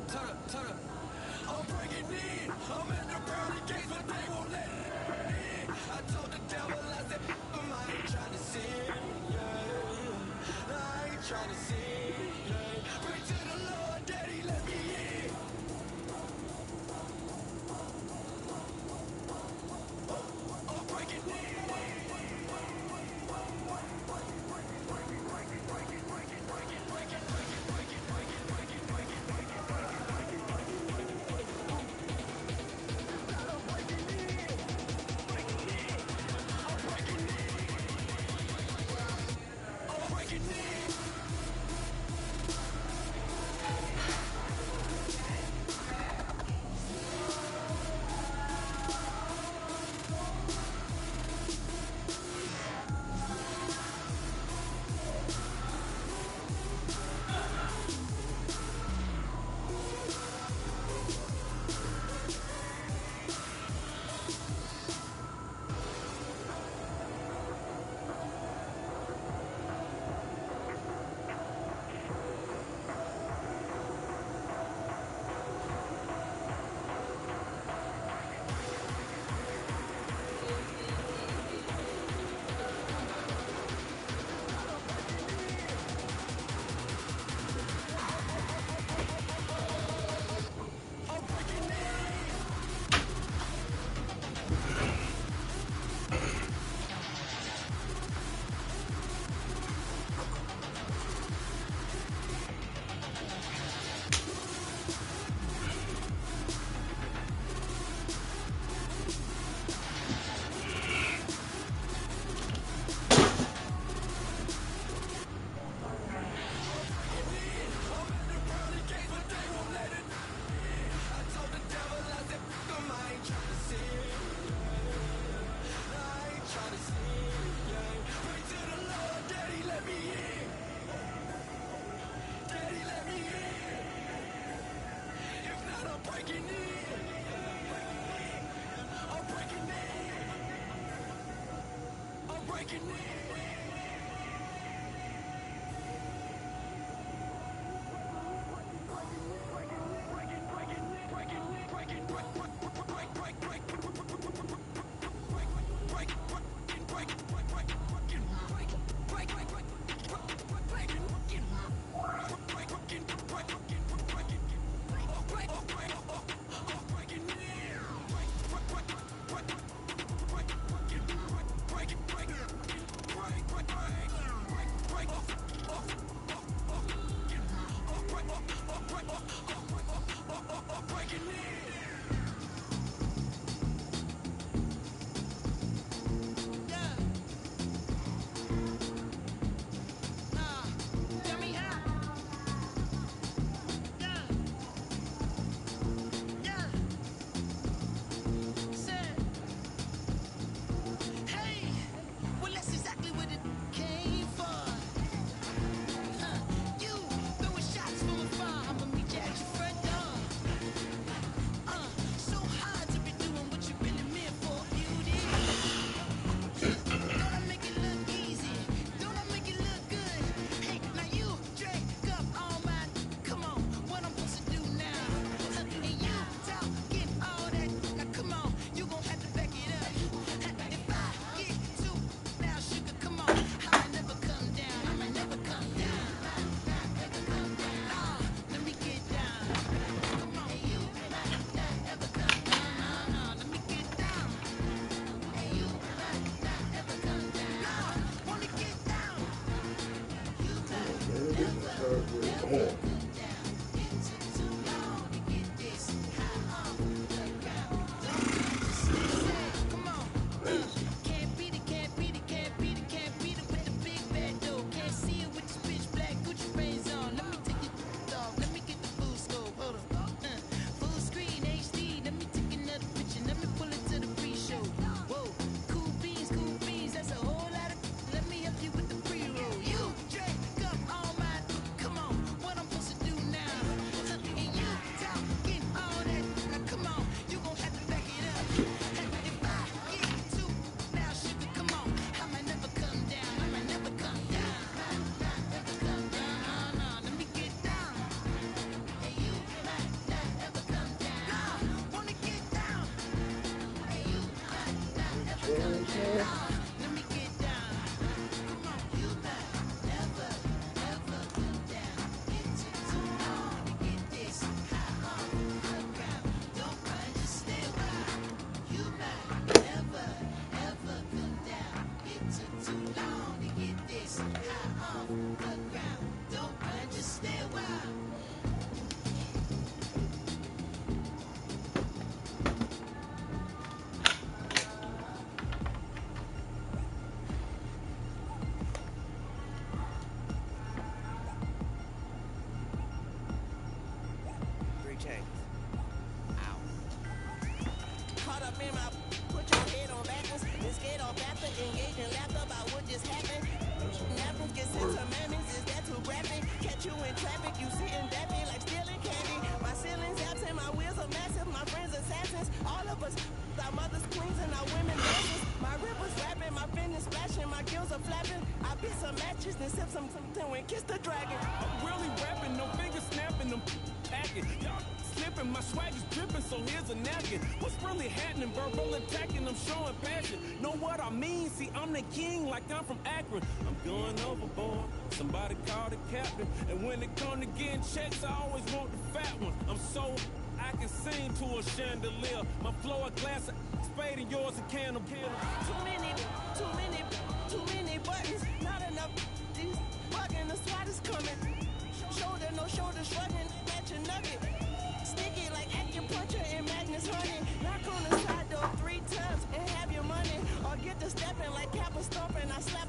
I'm breaking in. I'm in the pearly gates, but they won't let me in. I told the devil, I said, I ain't trying to sin, yeah. I ain't trying to sin, yeah. Pray to the Lord that he let me in. I'm breaking in. Kiss the dragon. I'm really rapping, no finger snapping, I'm packing. Y'all slipping, my swag is dripping, so here's a napkin. What's really happening? Verbal attacking, I'm showing passion. Know what I mean? See, I'm the king, like I'm from Akron. I'm going overboard. Somebody call the captain. And when it come to getting checks, I always want the fat one. I'm so I can sing to a chandelier. My flow a glass of spade and yours a can of beer. Too many buttons, not enough. These bugging, the SWAT is coming. Shoulder, no shoulder shrugging, at your nugget. Sticky like acupuncture and Magnus honey. Knock on the side door 3 times and have your money. Or get to stepping like Kappa stomping, I slap.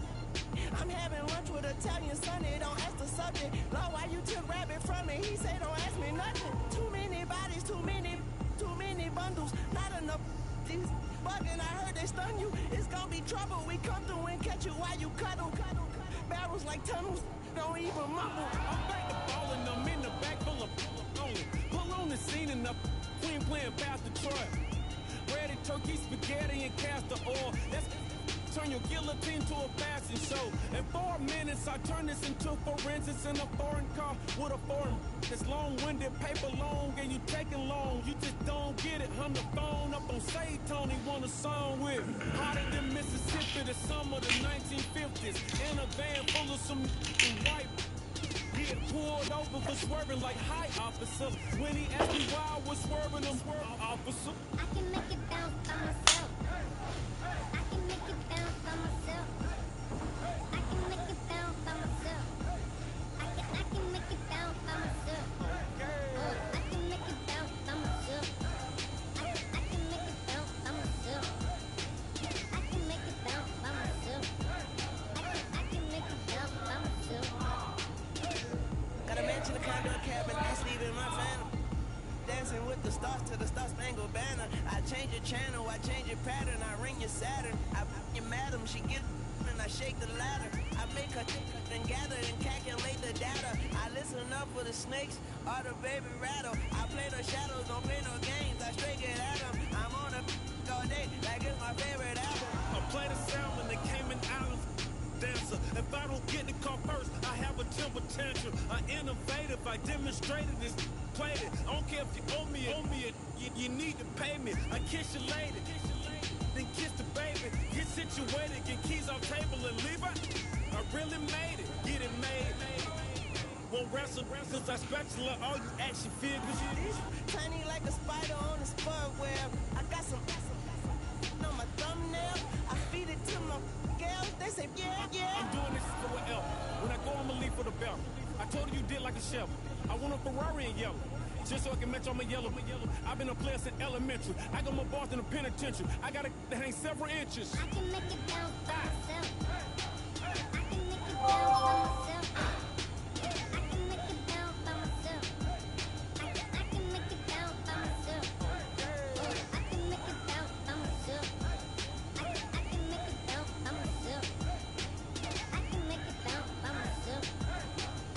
I'm having lunch with Italian Sonny, don't ask the subject. Lord, why you took rabbit from me? He say don't ask me nothing. Too many bodies, too many bundles, not enough. These bugging, I heard they stun you. It's gonna be trouble. We come through and catch you while you cuddle. Barrels like tunnels, don't even mumble. I'm back to ballin', I'm in the back full of only. Pull on the scene and up, queen playing past Detroit. Ready turkey, spaghetti, and castor oil. That's turn your guillotine to a fashion show. In 4 minutes, I turn this into forensics in a foreign car with a foreign. It's long-winded, paper long, and you taking long. You just don't get it. I'm the phone up on Say Tony, want a song with me. Hotter than Mississippi, the summer of the 1950s. In a van full of some white. Get pulled over for swerving like high officer. When he asked me why I was swerving, I'm swerving officer. I can make it bounce by myself. I can make it bounce by myself. I can make it bounce by myself. I can make it bounce by myself. I can make it bounce by myself. I can make it bounce by myself. I can make it bounce by myself. I can make it bounce by myself. Got a mansion, a condo, a cabin, I sleep in my phantom. Dancing with the stars to the Star-Spangled Banner. I change your channel, I change your pattern. I ring your Saturn, I your madam. She get and I shake the ladder. I make her and gather and calculate the data. I listen up for the snakes or the baby rattle. I play the shadows, don't play no games. I straight get at them. I'm on the all day like it's my favorite album. I play the sound when they came in Islands. Dancer. If I don't get the car first, I have a temper tantrum. I innovative, I demonstrated this, played it. I don't care if you owe me it, you need to pay me. I kiss your lady, then kiss the baby. Get situated, get keys off table and leave her. I really made it, get it made. Won't wrestle, cause I spatula all you action figures. Tiny like a spider on a spud web. I got some on my thumbnail. I feed it to my girls. They say, yeah. I'm doing this for what else. When I go, I'ma leave for the belt. I told you did like a chef. I want a Ferrari in yellow. Just so I can match all my yellow. I've been a player since elementary. I got my boss in the penitentiary. I got to hang several inches. I can make it bounce by myself. I can make it bounce by myself. I can make it bounce by myself. I can make it bounce by myself. I can make it bounce by myself. I can make it bounce by myself. I can make it bounce by myself.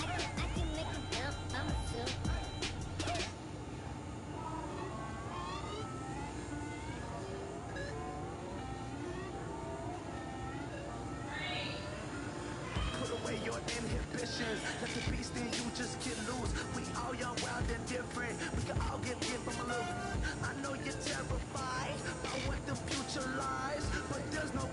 I can make it bounce by myself. Put away your inhibitions. Let the beast in you just get loose. We all young, wild, and different. We can all get hit from a little. I know you're terrified by what the future lies, but there's no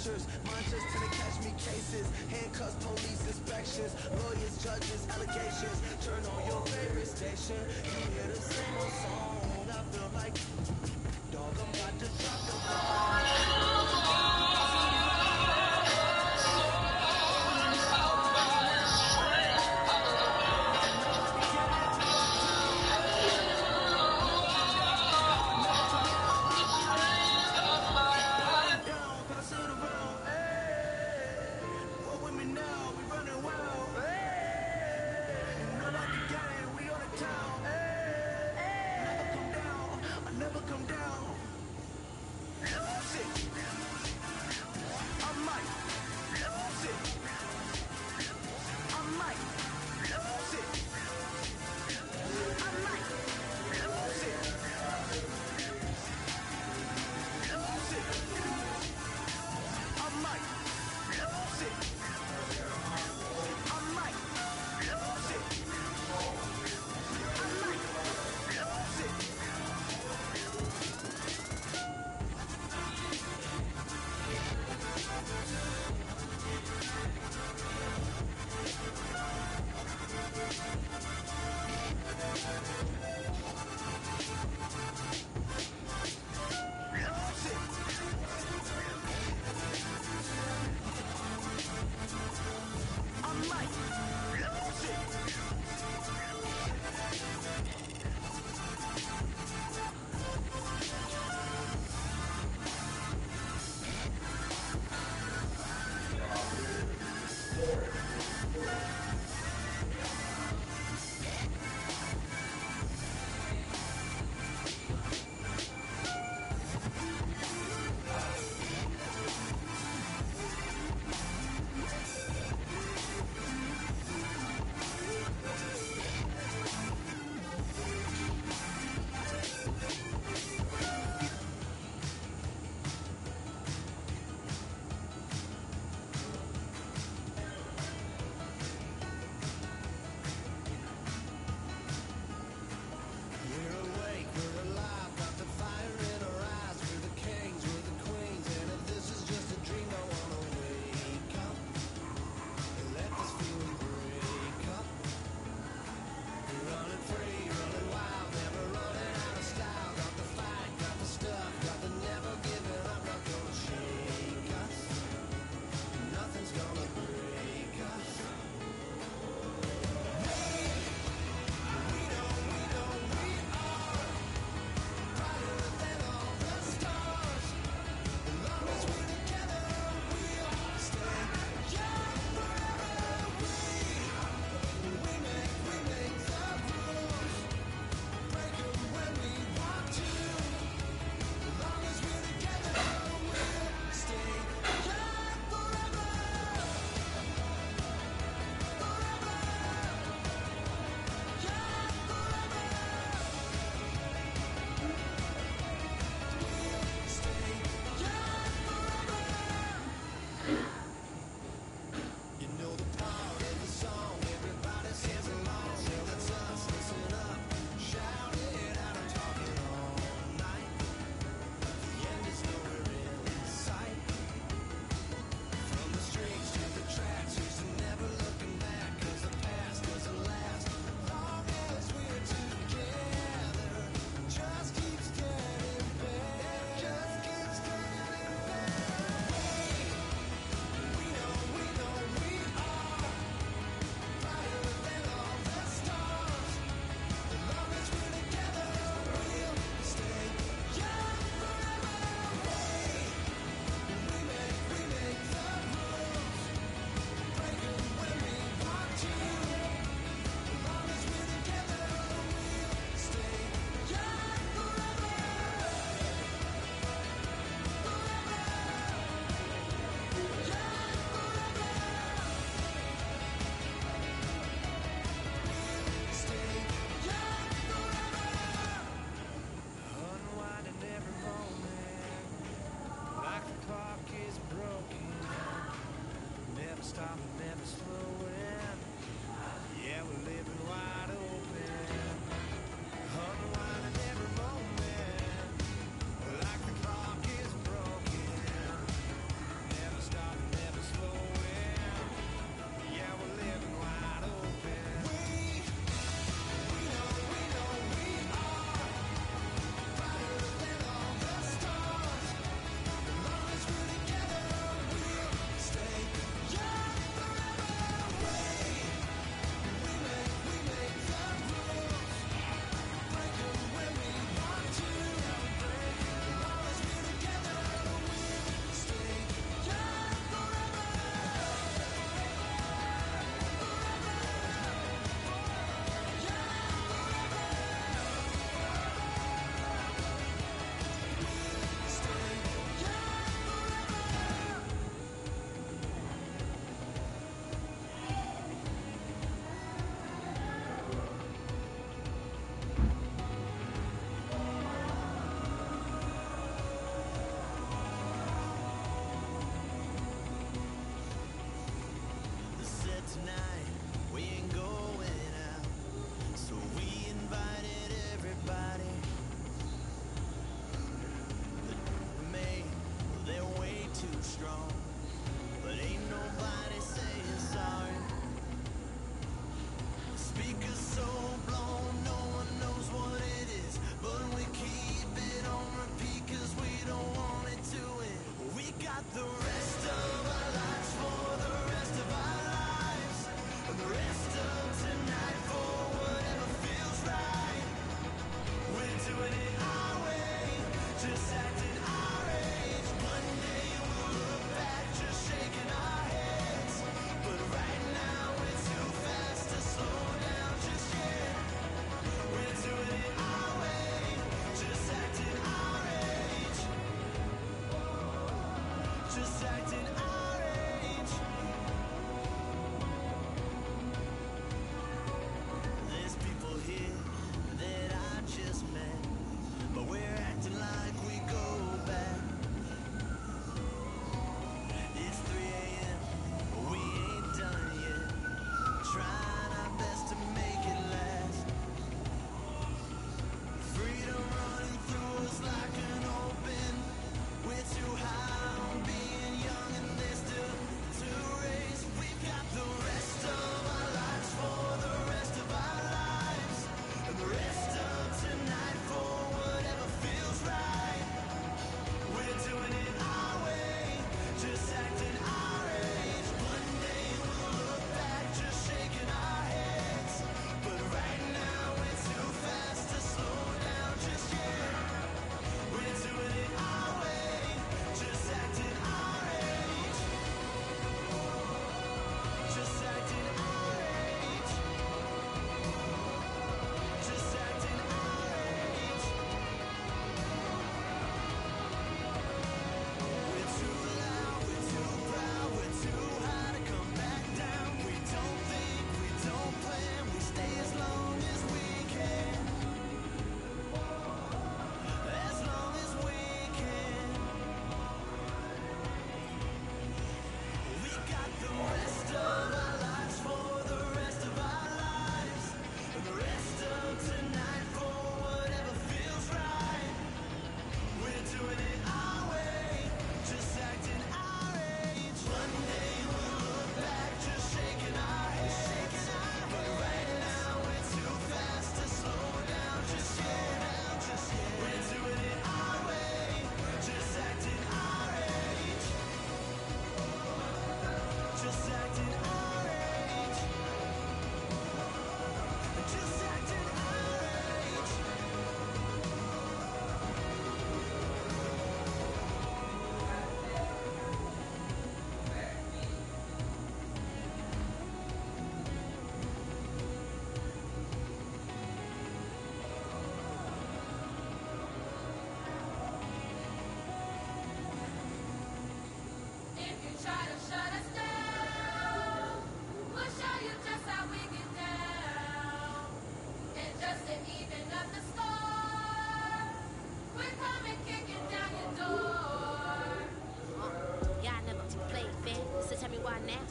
pressures. Munchers tend to catch me cases. Handcuffs, police inspections. Lawyers, judges, allegations. Turn on your favorite station. You hear the same old song. I feel like, dog, I'm about to drop the ball. Never come down.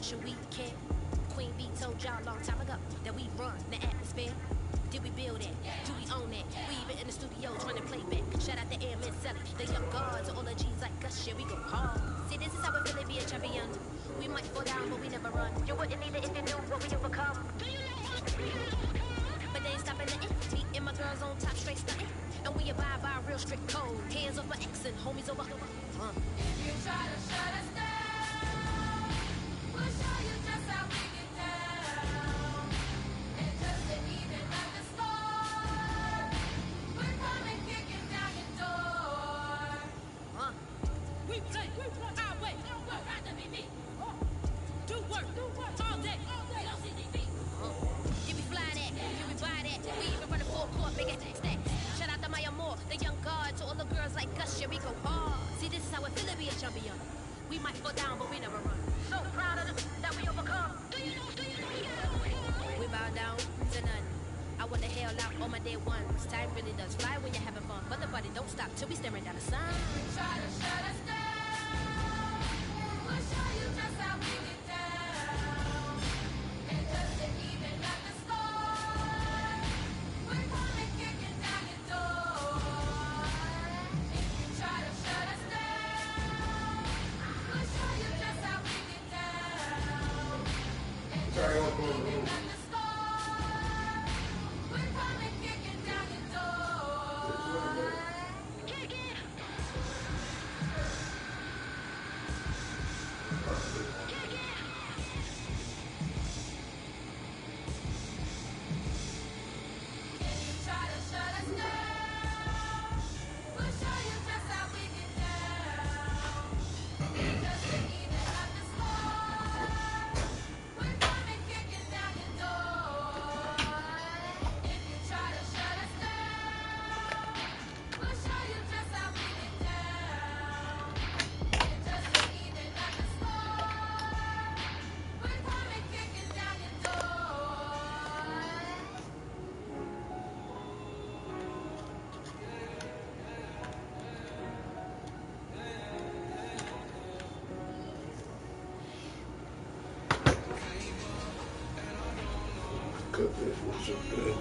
should we care? Queen B told y'all a long time ago that we run the atmosphere. Did we build it? Do we own it? We even in the studio trying to play back. Shout out to Airman Sally, the young guards, all the G's like us. Yeah, we go hard. See, this is how it feel to be a champion. We might fall down, but we never run. You wouldn't need it if you knew what we overcome. But they ain't stopping nothing. Me and my girls on top, straight stunting. And we abide by a real strict code. Hands over X and homies over. If you try to shut us down, we'll show you just how we get down. And just to even up the score, we're coming kicking down your door. We play our way. Right to be me. Do work all day. We don't see defeat. You be fly that, you be buy that. We even run the full court, big ass stack. Shout out to Maya Moore, the young guard, to all the girls like us. Yeah, we go hard. See, this is how it feel to be a champion. We might fall down, but we never run. So proud of them that we overcome. Do you know we bow down to none. I want to hell out on my day ones. Time really does fly when you're having fun, but the body don't stop till we staring down the sun. Try to shut us down. We'll show you just how we get down. And just to even up the score, we're coming kicking down your door. If you try to shut us down, we'll show you just how we get down. And just to even up the score, we're coming kicking down your door. Kick it. Try to shut us down. We'll show you just how we get down. And just to even up the score, we're coming kicking down your door. If you try to shut us down, we'll show you just how we get down. And just to even up the score, we're coming kicking down your door. Cut this one so good.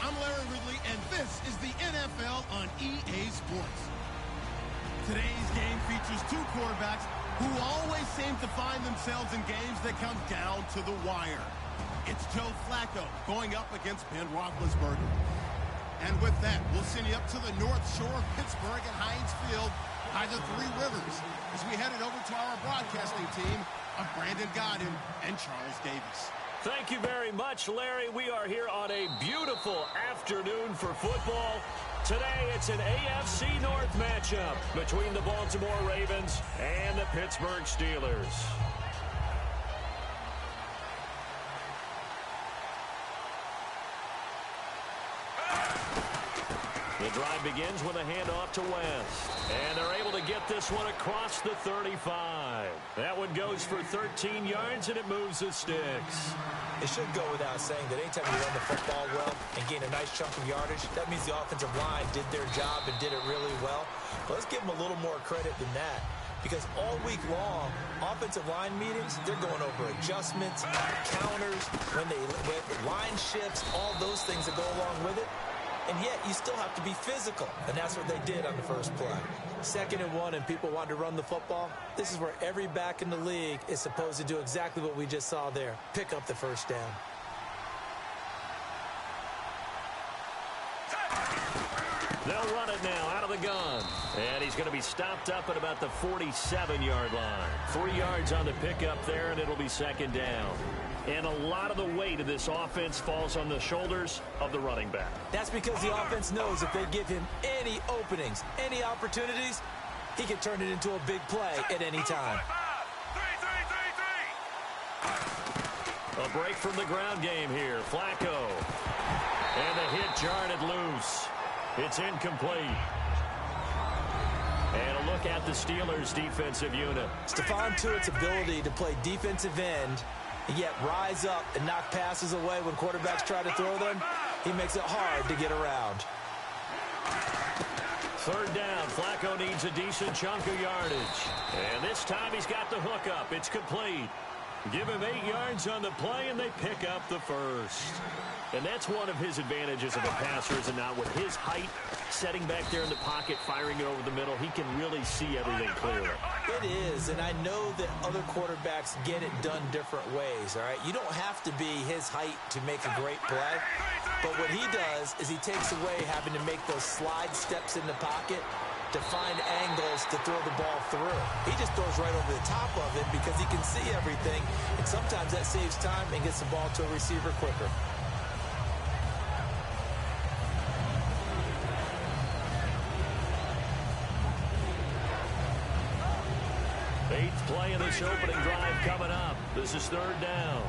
I'm Larry Ridley, and this is the NFL on EA Sports. Today's game features two quarterbacks who always seem to find themselves in games that come down to the wire. It's Joe Flacco going up against Ben Roethlisberger. And with that, we'll send you up to the North Shore of Pittsburgh at Heinz Field by the Three Rivers as we head it over to our broadcasting team of Brandon Godin and Charles Davis. Thank you very much, Larry. We are here on a beautiful afternoon for football. Today, it's an AFC North matchup between the Baltimore Ravens and the Pittsburgh Steelers. The drive begins with a handoff to West. And they're able to get this one across the 35. That one goes for 13 yards, and it moves the sticks. It should go without saying that anytime you run the football well and gain a nice chunk of yardage, that means the offensive line did their job and did it really well. But let's give them a little more credit than that. Because all week long, offensive line meetings, they're going over adjustments, counters, when line shifts, all those things that go along with it. And yet, you still have to be physical. And that's what they did on the first play. 2nd and 1, and people want to run the football. This is where every back in the league is supposed to do exactly what we just saw there. Pick up the first down. They'll run it now out of the gun. And he's going to be stopped up at about the 47-yard line. 3 yards on the pickup there, and it'll be 2nd down. And a lot of the weight of this offense falls on the shoulders of the running back. That's because the offense knows if they give him any openings, any opportunities, he can turn it into a big play at any time. A break from the ground game here. Flacco. And the hit jarred loose. It's incomplete. And a look at the Steelers' defensive unit. Stephon Tuitt's ability to play defensive end and yet rise up and knock passes away when quarterbacks try to throw them, he makes it hard to get around. 3rd down. Flacco needs a decent chunk of yardage. And this time he's got the hook up. It's complete. Give him 8 yards on the play, and they pick up the first. And that's one of his advantages of a passer, is it not? With his height, setting back there in the pocket, firing it over the middle, he can really see everything clearly. It is, and I know that other quarterbacks get it done different ways, all right? You don't have to be his height to make a great play, but what he does is he takes away having to make those slide steps in the pocket to find angles to throw the ball through. He just throws right over the top of it because he can see everything, and sometimes that saves time and gets the ball to a receiver quicker. Eighth play in this opening drive coming up. This is 3rd down.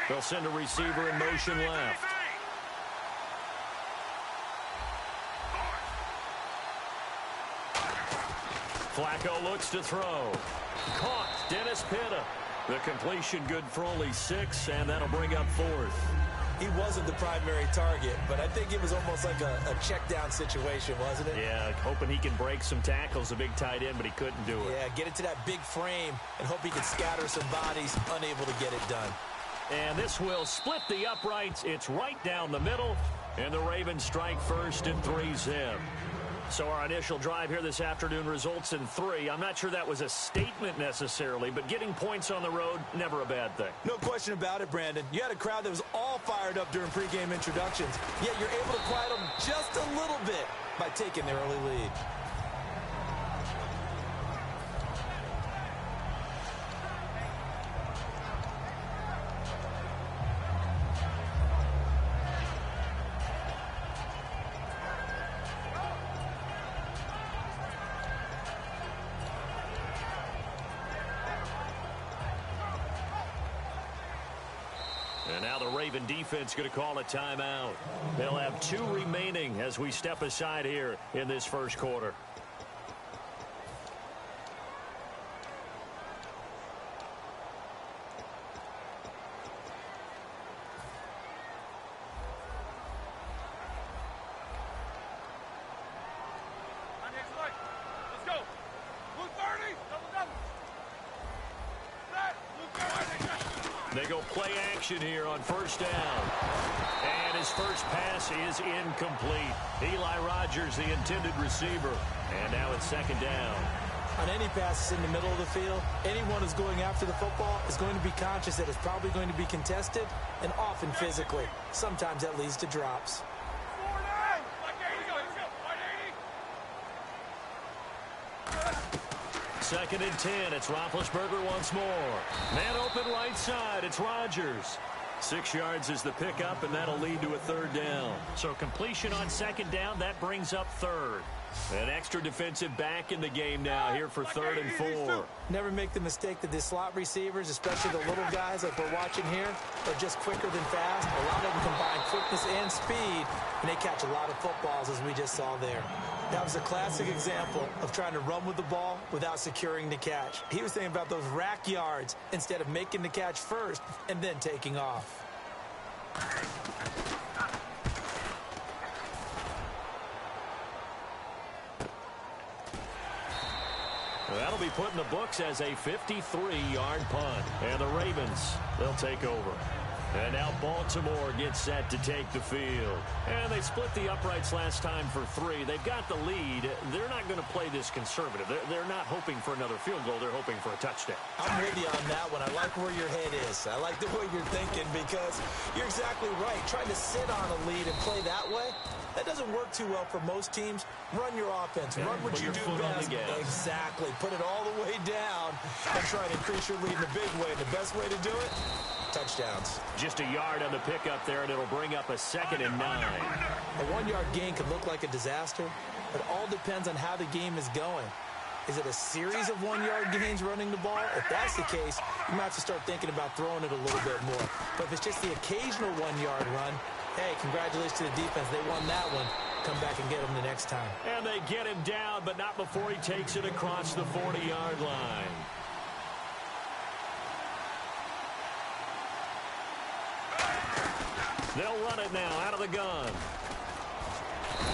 They'll send a receiver in motion left. Flacco looks to throw. Caught. Dennis Pitta. The completion good for only 6, and that'll bring up 4th. He wasn't the primary target, but I think it was almost like a check-down situation, wasn't it? Yeah, hoping he can break some tackles, a big tight end, but he couldn't do it. Yeah, get into that big frame and hope he can scatter some bodies, unable to get it done. And this will split the uprights. It's right down the middle, and the Ravens strike first and 3-zip. So our initial drive here this afternoon results in 3. I'm not sure that was a statement necessarily, but getting points on the road, never a bad thing. No question about it, Brandon. You had a crowd that was all fired up during pregame introductions, yet you're able to quiet them just a little bit by taking the early lead. And now the Raven defense going to call a timeout. They'll have 2 remaining as we step aside here in this first quarter. Let's go. Blue 30. Double. Set. Blue 30. They go play action here on 1st down. And his first pass is incomplete. Eli Rogers, the intended receiver. And now it's 2nd down. On any passes in the middle of the field, anyone who's going after the football is going to be conscious that it's probably going to be contested and often physically. Sometimes that leads to drops. 4 down. Like 80. Let's go. 180. 2nd and 10. It's Roethlisberger once more. Man open right side. It's Rodgers. 6 yards is the pickup, and that'll lead to a 3rd down. So completion on 2nd down, that brings up 3rd. An extra defensive back in the game now here for 3rd and 4. Never make the mistake that the slot receivers, especially the little guys like we're watching here, are just quicker than fast. A lot of them combine quickness and speed, and they catch a lot of footballs, as we just saw there. That was a classic example of trying to run with the ball without securing the catch. He was thinking about those rack yards instead of making the catch first and then taking off. That'll be put in the books as a 53-yard punt. And the Ravens, they'll take over. And now Baltimore gets set to take the field. And they split the uprights last time for 3. They've got the lead. They're not going to play this conservative. They're not hoping for another field goal. They're hoping for a touchdown. I'm with you on that one. I like where your head is. I like the way you're thinking because you're exactly right. Trying to sit on a lead and play that way, that doesn't work too well for most teams. Run your offense. Run what you do best. Exactly. Put it all the way down and try to increase your lead in a big way. And the best way to do it, touchdowns. Just a yard on the pickup there, and it'll bring up a 2nd and 9. A 1-yard gain could look like a disaster, but all depends on how the game is going. Is it a series of 1-yard gains running the ball? If that's the case, you might have to start thinking about throwing it a little bit more. But if it's just the occasional 1-yard run, hey, congratulations to the defense. They won that one. Come back and get him the next time. And they get him down, but not before he takes it across the 40-yard line. They'll run it now out of the gun.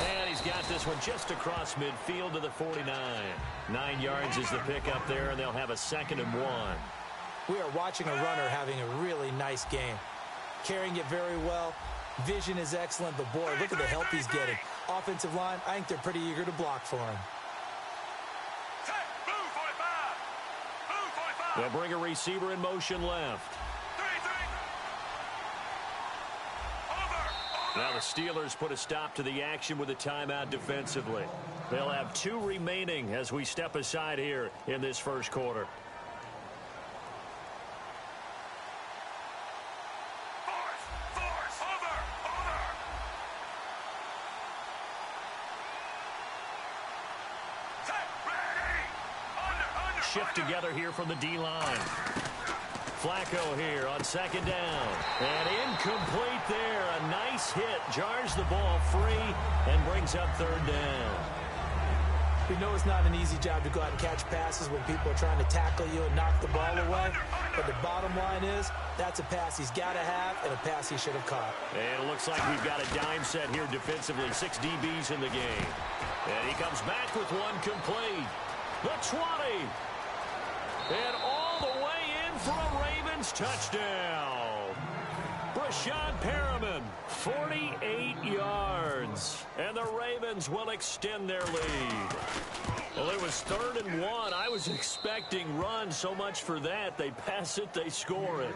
And he's got this one just across midfield to the 49. 9 yards is the pickup there, and they'll have a 2nd and 1. We are watching a runner having a really nice game. Carrying it very well. Vision is excellent, but boy, look at the help he's getting. Offensive line, I think they're pretty eager to block for him. They'll bring a receiver in motion left. Now the Steelers put a stop to the action with a timeout defensively. They'll have 2 remaining as we step aside here in this first quarter. Shift together here from the D-line. Flacco here on 2nd down. And incomplete there. A nice hit. Jars the ball free and brings up 3rd down. We know it's not an easy job to go out and catch passes when people are trying to tackle you and knock the ball away. But the bottom line is, that's a pass he's got to have and a pass he should have caught. And it looks like we've got a dime set here defensively. 6 DBs in the game. And he comes back with one complete. The 20. And all the way in for a Ravens touchdown. Brashad Perriman, 48 yards. And the Ravens will extend their lead. Well, it was 3rd and 1. I was expecting run. So much for that. They pass it, they score it.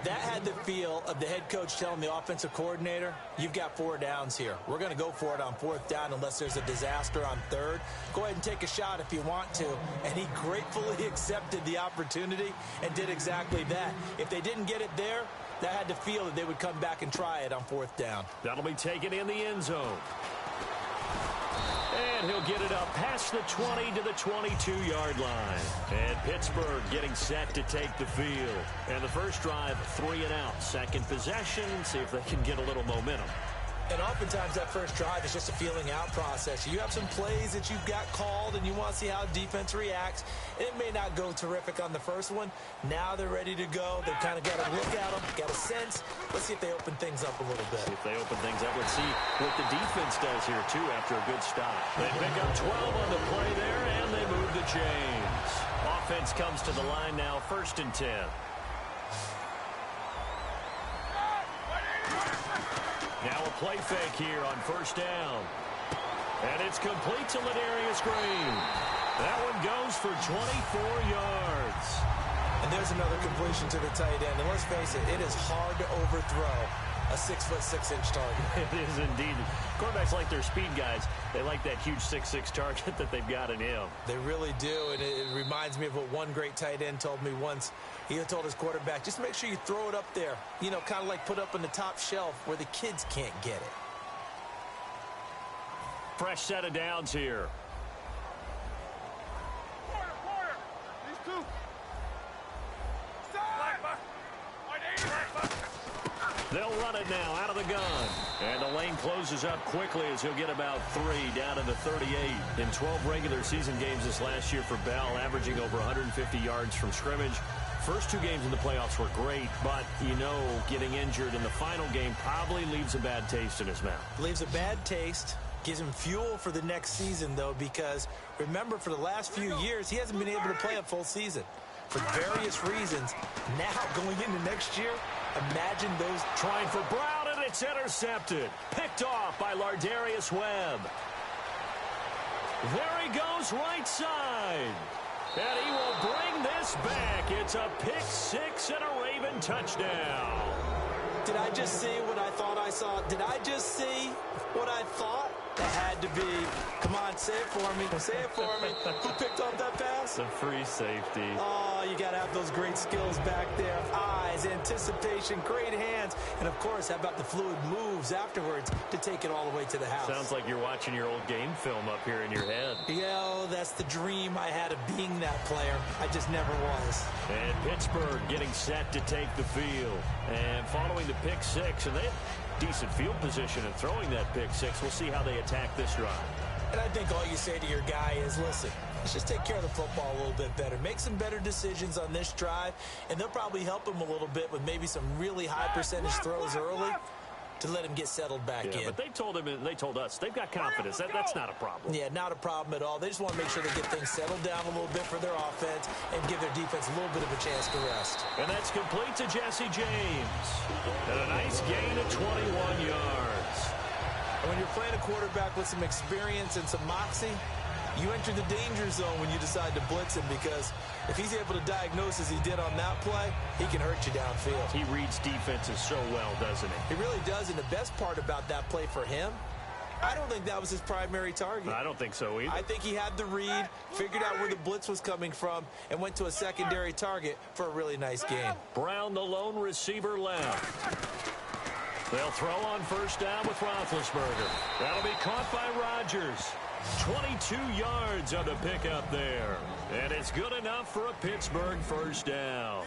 That had the feel of the head coach telling the offensive coordinator, you've got 4 downs here. We're going to go for it on 4th down unless there's a disaster on 3rd. Go ahead and take a shot if you want to. And he gratefully accepted the opportunity and did exactly that. If they didn't get it there, that had the feel that they would come back and try it on 4th down. That'll be taken in the end zone. And he'll get it up past the 20 to the 22-yard line. And Pittsburgh getting set to take the field. And the first drive, 3 and out. Second possession, see if they can get a little momentum. And oftentimes that first drive is just a feeling out process. You have some plays that you've got called and you want to see how defense reacts. It may not go terrific on the first one. Now they're ready to go. They've kind of got a look at them, got a sense. Let's see if they open things up a little bit. See if they open things up. Let's see what the defense does here, too, after a good stop. They pick up 12 on the play there, and they move the chains. Offense comes to the line now, 1st and 10. Now a play fake here on 1st down. And it's complete to Ladarius Green. That one goes for 24 yards. And there's another completion to the tight end. And let's face it, it is hard to overthrow a 6'6" target. It is indeed. Quarterbacks like their speed guys. They like that huge 6'6" target that they've got in him. They really do, and it reminds me of what one great tight end told me once. He told his quarterback, just make sure you throw it up there, you know, kind of like put up on the top shelf where the kids can't get it. Fresh set of downs here. Corner. These two. Black buck. White 80. Black buck. They'll run it now out of the gun. And the lane closes up quickly as he'll get about 3 down to the 38. In 12 regular season games this last year for Bell, averaging over 150 yards from scrimmage. First 2 games in the playoffs were great, but, you know, getting injured in the final game probably leaves a bad taste in his mouth. Leaves a bad taste. Gives him fuel for the next season, though, because remember, for the last few years, he hasn't been able to play a full season for various reasons. Now, going into next year, imagine those. Trying for Brown, and it's intercepted. Picked off by Lardarius Webb. There he goes, right side. And he will bring this back. It's a pick 6 and a Raven touchdown. Did I just see what I thought I saw? Did I just see what I thought? It had to be. Come on, say it for me. Say it for me. Who picked up that pass? The free safety. Oh, you got to have those great skills back there. Eyes, anticipation, great hands. And, of course, how about the fluid moves afterwards to take it all the way to the house? Sounds like you're watching your old game film up here in your head. Yeah, that's the dream I had of being that player. I just never was. And Pittsburgh getting set to take the field. And following the pick 6, and they have decent field position and throwing that pick 6. We'll see how they attack this drive. And I think all you say to your guy is, listen, let's just take care of the football a little bit better. Make some better decisions on this drive, and they'll probably help him a little bit with maybe some really high percentage throws early to let him get settled back in. But they told us they've got confidence. That's not a problem. Yeah, not a problem at all. They just want to make sure they get things settled down a little bit for their offense and give their defense a little bit of a chance to rest. And that's complete to Jesse James. And a nice gain of 21 yards. And when you're playing a quarterback with some experience and some moxie, you enter the danger zone when you decide to blitz him, because if he's able to diagnose as he did on that play, he can hurt you downfield. He reads defenses so well, doesn't he? He really does, and the best part about that play for him, I don't think that was his primary target. I don't think so either. I think he had the read, figured out where the blitz was coming from, and went to a secondary target for a really nice game. Brown, the lone receiver, left. They'll throw on first down with Roethlisberger. That'll be caught by Rodgers. 22 yards on the pickup there. And it's good enough for a Pittsburgh first down.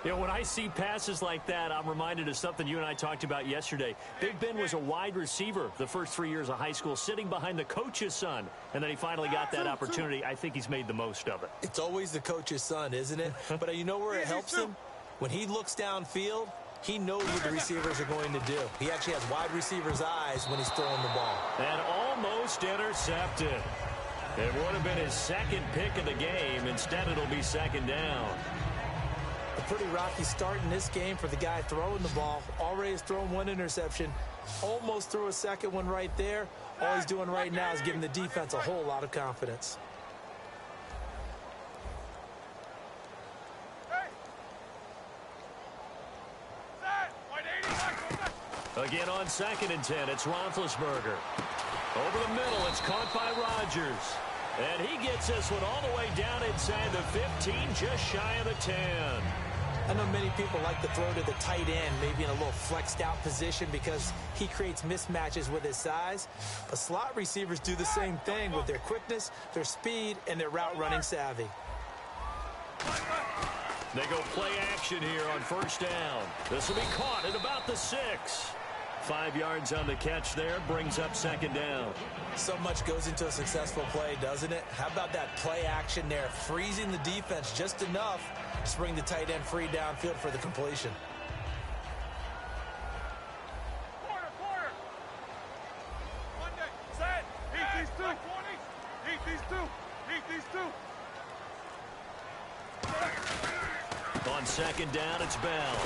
You know, when I see passes like that, I'm reminded of something you and I talked about yesterday. Big Ben was a wide receiver the first 3 years of high school, sitting behind the coach's son. And then he finally got that opportunity. I think he's made the most of it. It's always the coach's son, isn't it? But you know where it helps him? When he looks downfield, he knows what the receivers are going to do. He actually has wide receivers' eyes when he's throwing the ball. And almost intercepted. It would have been his second pick of the game. Instead, it'll be second down. A pretty rocky start in this game for the guy throwing the ball. Already has thrown one interception. Almost threw a second one right there. All he's doing right now is giving the defense a whole lot of confidence. Again on 2nd and 10, it's Roethlisberger. Over the middle, it's caught by Rodgers. And he gets this one all the way down inside the 15, just shy of the 10. I know many people like to throw to the tight end, maybe in a little flexed out position because he creates mismatches with his size. But slot receivers do the same thing with their quickness, their speed, and their route running savvy. They go play action here on first down. This will be caught at about the 6. 5 yards on the catch there, brings up second down. So much goes into a successful play, doesn't it? How about that play action there, freezing the defense just enough to bring the tight end free downfield for the completion. Corner. Monday. Set. Heat these two. 20. Heat these two. Heat these two. On second down, it's Bell.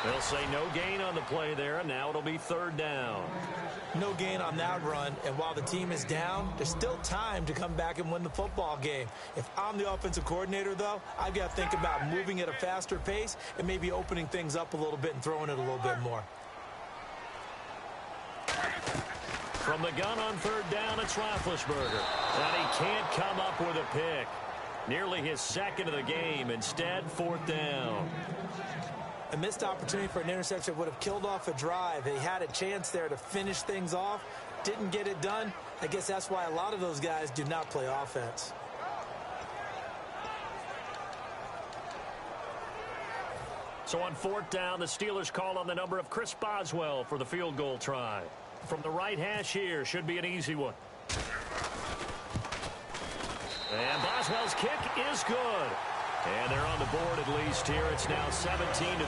They'll say no gain on the play there, and now it'll be third down. No gain on that run, and while the team is down, there's still time to come back and win the football game. If I'm the offensive coordinator, though, I've got to think about moving at a faster pace and maybe opening things up a little bit and throwing it a little bit more. From the gun on third down, it's Roethlisberger. And he can't come up with a pick. Nearly his second of the game. Instead, fourth down. A missed opportunity for an interception would have killed off a drive. He had a chance there to finish things off. Didn't get it done. I guess that's why a lot of those guys do not play offense. So on fourth down, the Steelers call on the number of Chris Boswell for the field goal try. From the right hash here, should be an easy one. And Boswell's kick is good. And they're on the board at least here. It's now 17-3.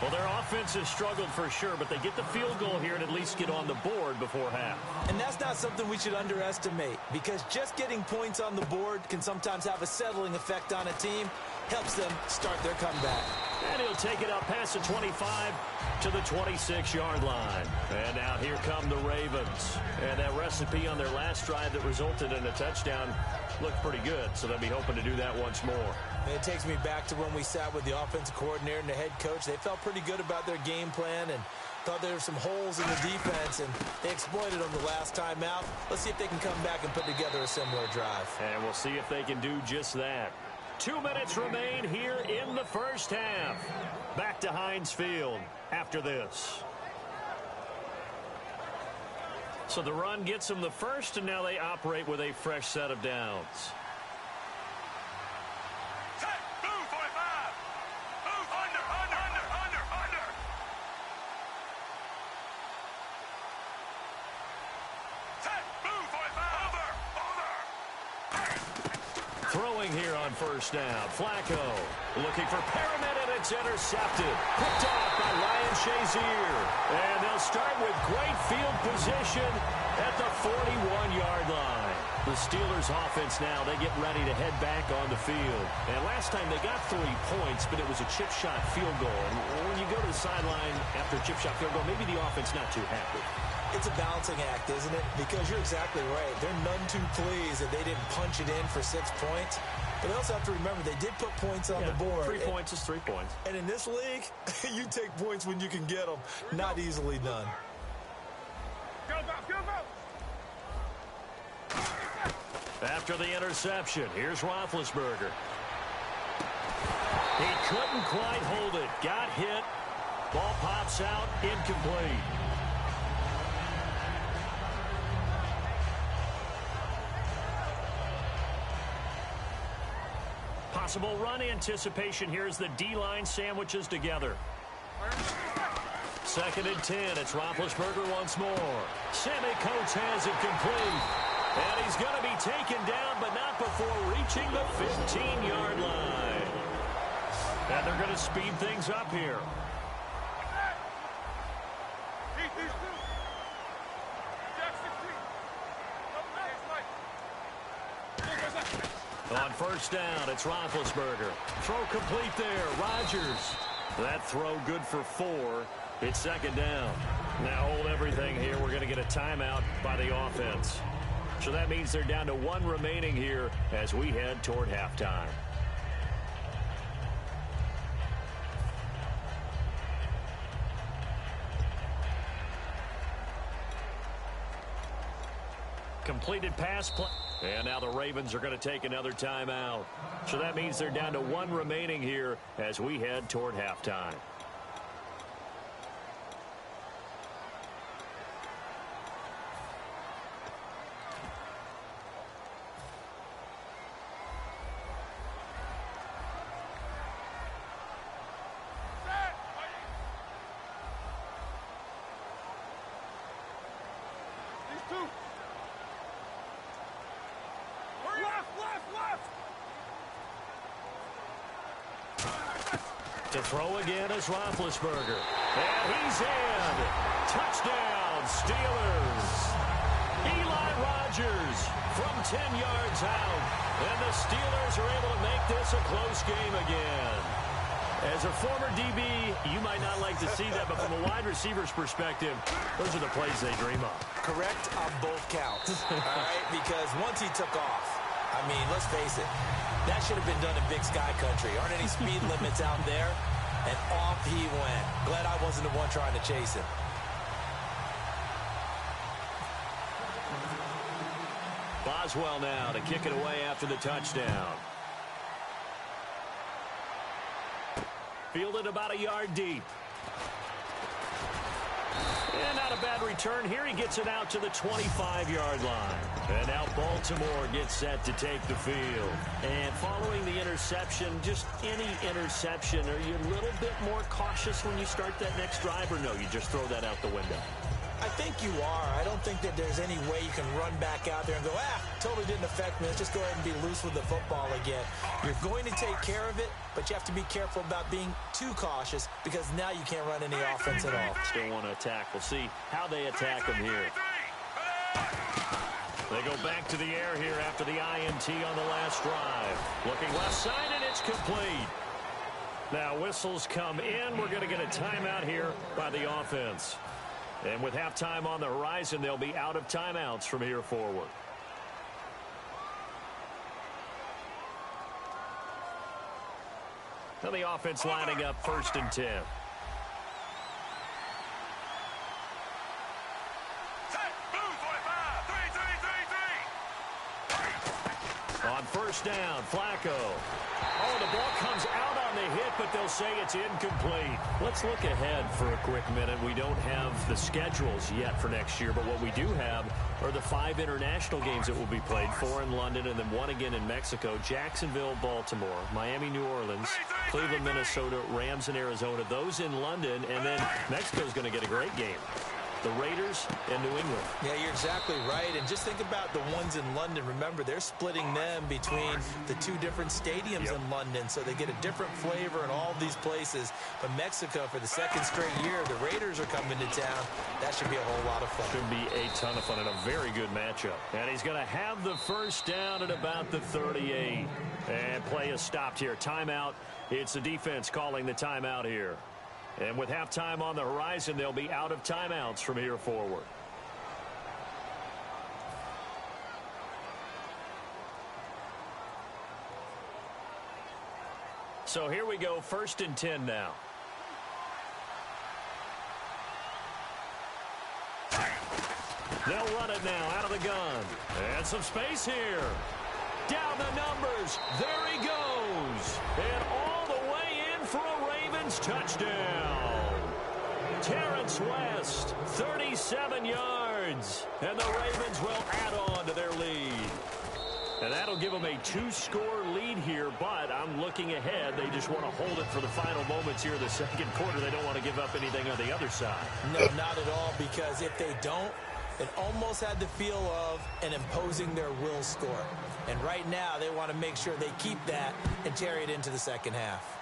Well, their offense has struggled for sure, but they get the field goal here and at least get on the board before half. And that's not something we should underestimate, because just getting points on the board can sometimes have a settling effect on a team. Helps them start their comeback. And he'll take it up past the 25 to the 26-yard line. And now here come the Ravens. And that recipe on their last drive that resulted in a touchdown looked pretty good, so they'll be hoping to do that once more. And it takes me back to when we sat with the offensive coordinator and the head coach. They felt pretty good about their game plan and thought there were some holes in the defense, and they exploited them the last time out. Let's see if they can come back and put together a similar drive. And we'll see if they can do just that. 2 minutes remain here in the first half. Back to Heinz Field after this. So the run gets them the first, and now they operate with a fresh set of downs. Set, blue 45. Move under. Set, blue 45. Over. Throwing here on first down. Flacco looking for Pyramid, and it's intercepted. Picked off by Ryan Shazier. And they'll start with great field position at the 41-yard line. The Steelers offense now, they get ready to head back on the field. And last time they got 3 points, but it was a chip shot field goal. And when you go to the sideline after a chip shot field goal, maybe the offense not too happy. It's a balancing act, isn't it? Because you're exactly right. They're none too pleased that they didn't punch it in for 6 points. But they also have to remember they did put points on the board. 3 points is 3 points. And in this league, you take points when you can get them. Not easily done. Go. After the interception, here's Roethlisberger. He couldn't quite hold it. Got hit. Ball pops out. Incomplete. Possible run anticipation here as the D-line sandwiches together. 2nd and 10. It's Roethlisberger once more. Sammy Coates has it complete. And he's going to be taken down, but not before reaching the 15-yard line. And they're going to speed things up here. On first down, it's Roethlisberger. Throw complete there. Rodgers. That throw good for 4. It's 2nd down. Now hold everything here. We're going to get a timeout by the offense. So that means they're down to 1 remaining here as we head toward halftime. Completed pass play. And now the Ravens are going to take another timeout. So that means they're down to 1 remaining here as we head toward halftime. To throw again is Roethlisberger. And he's in. Touchdown, Steelers. Eli Rodgers from 10 yards out. And the Steelers are able to make this a close game again. As a former DB, you might not like to see that, but from a wide receiver's perspective, those are the plays they dream of. Correct on both counts, all right? Because once he took off, I mean, let's face it, that should have been done in Big Sky Country. Aren't any speed limits out there? And off he went. Glad I wasn't the one trying to chase him. Boswell now to kick it away after the touchdown. Fielded about a yard deep. And not a bad return here. He gets it out to the 25-yard line. And now Baltimore gets set to take the field. And following the interception, just any interception, are you a little bit more cautious when you start that next drive, or no, you just throw that out the window? I think you are. I don't think that there's any way you can run back out there and go, totally didn't affect me. Let's just go ahead and be loose with the football again. You're going to take care of it, but you have to be careful about being too cautious because now you can't run any offense at all. Still want to attack. We'll see how they attack them here. They go back to the air here after the INT on the last drive. Looking left side, and it's complete. Now whistles come in. We're going to get a timeout here by the offense. And with halftime on the horizon, they'll be out of timeouts from here forward. Now the offense lining up 1st and 10. On 1st down, Flacco. Oh, the ball comes out on the hit, but they'll say it's incomplete. Let's look ahead for a quick minute. We don't have the schedules yet for next year, but what we do have are the 5 international games that will be played, 4 in London and then 1 again in Mexico, Jacksonville, Baltimore, Miami, New Orleans, Cleveland, Minnesota, Rams in Arizona, those in London, and then Mexico's going to get a great game. The Raiders and New England. Yeah, you're exactly right. And just think about the ones in London. Remember, they're splitting them between the 2 different stadiums in London, so they get a different flavor in all these places. But Mexico, for the 2nd straight year, the Raiders are coming to town. That should be a whole lot of fun. Should be a ton of fun and a very good matchup. And he's going to have the 1st down at about the 38. And play is stopped here. Timeout. It's the defense calling the timeout here. And with halftime on the horizon, they'll be out of timeouts from here forward. So here we go, 1st and 10 now. They'll run it now out of the gun. And some space here. Down the numbers. There he goes. And all the way in for a Ravens touchdown. Terrence West, 37 yards. And the Ravens will add on to their lead. And that'll give them a 2-score lead here, but I'm looking ahead. They just want to hold it for the final moments here in the 2nd quarter. They don't want to give up anything on the other side. No, not at all, because if they don't, it almost had the feel of an imposing their will score. And right now, they want to make sure they keep that and carry it into the 2nd half.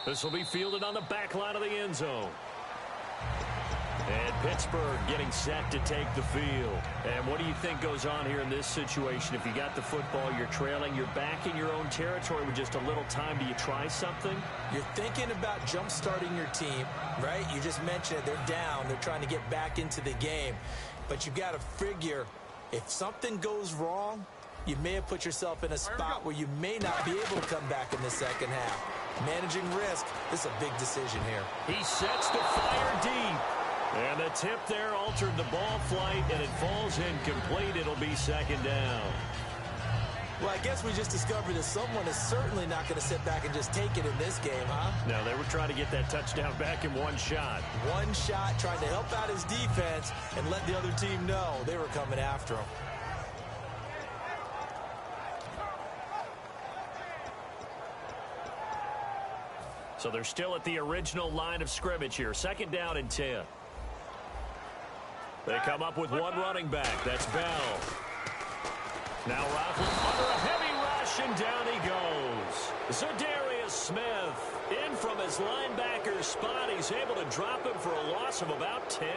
This will be fielded on the back line of the end zone. And Pittsburgh getting set to take the field. And what do you think goes on here in this situation? If you got the football, you're trailing, you're back in your own territory with just a little time. Do you try something? You're thinking about jump-starting your team, right? You just mentioned it. They're down. They're trying to get back into the game. But you've got to figure, if something goes wrong, you may have put yourself in a spot where you may not be able to come back in the 2nd half. Managing risk, this is a big decision here. He sets to fire deep. And the tip there altered the ball flight, and it falls incomplete. It'll be 2nd down. Well, I guess we just discovered that someone is certainly not going to sit back and just take it in this game, huh? No, they were trying to get that touchdown back in one shot. One shot, trying to help out his defense and let the other team know they were coming after him. So they're still at the original line of scrimmage here. 2nd down and 10. They come up with one running back. That's Bell. Now Roethlisberger under a heavy rush, and down he goes. Zadarius Smith in from his linebacker spot. He's able to drop him for a loss of about 10.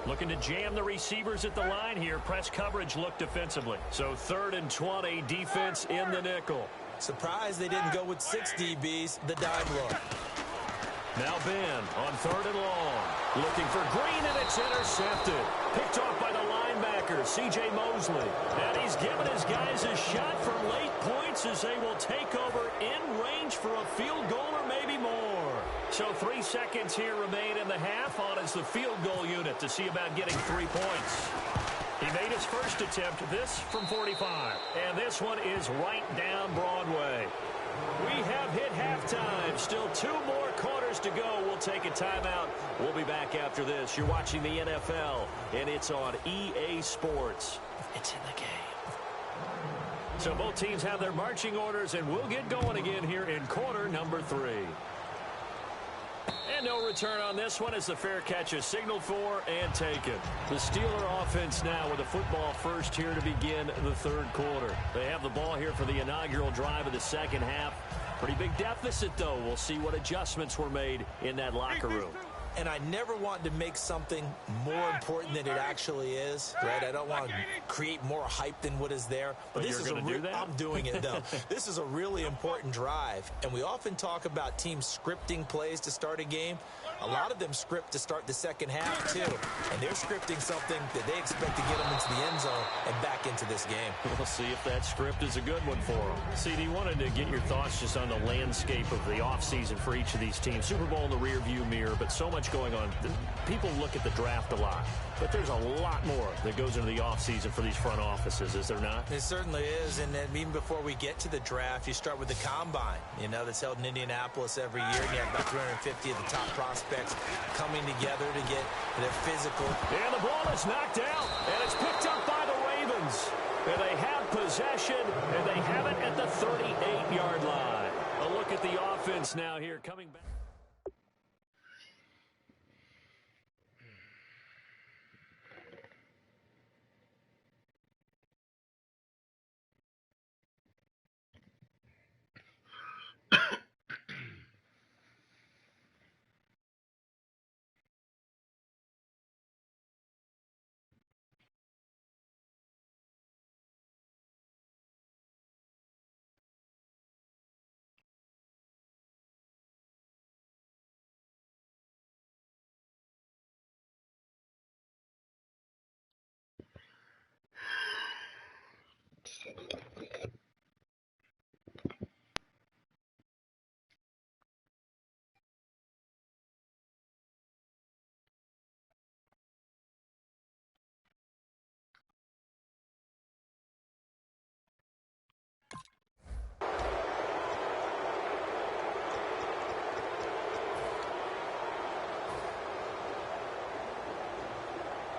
Looking to jam the receivers at the line here. Press coverage look defensively. So 3rd and 20, defense in the nickel. Surprised they didn't go with 6 DBs, the dime look. Now Ben on 3rd and long. Looking for Green, and it's intercepted. Picked off by the linebacker, C.J. Mosley. And he's given his guys a shot for late points as they will take over in range for a field goal or maybe more. So 3 seconds here remain in the half. On is the field goal unit to see about getting 3 points. He made his first attempt, this from 45. And this one is right down Broadway. We have hit halftime. Still 2 more quarters to go. We'll take a timeout. We'll be back after this. You're watching the NFL, and it's on EA Sports. It's in the game. So both teams have their marching orders, and we'll get going again here in quarter number 3. And no return on this one as the fair catch is signaled for and taken. The Steeler offense now with a football first here to begin the 3rd quarter. They have the ball here for the inaugural drive of the second half. Pretty big deficit, though. We'll see what adjustments were made in that locker room. And I never want to make something more important than it actually is, right? I don't want to create more hype than what is there. But this is I'm doing it, though. This is a really important drive. And we often talk about teams scripting plays to start a game. A lot of them script to start the second half, too. And they're scripting something that they expect to get them into the end zone and back into this game. We'll see if that script is a good one for them. CD, wanted to get your thoughts just on the landscape of the offseason for each of these teams. Super Bowl in the rearview mirror, but so much going on. People look at the draft a lot, but there's a lot more that goes into the offseason for these front offices, is there not? It certainly is, and then even before we get to the draft, you start with the Combine, that's held in Indianapolis every year, and you have about 350 of the top prospects coming together to get their physical. And the ball is knocked out, and it's picked up by the Ravens. And they have possession, and they have it at the 38-yard line. A look at the offense now here coming back.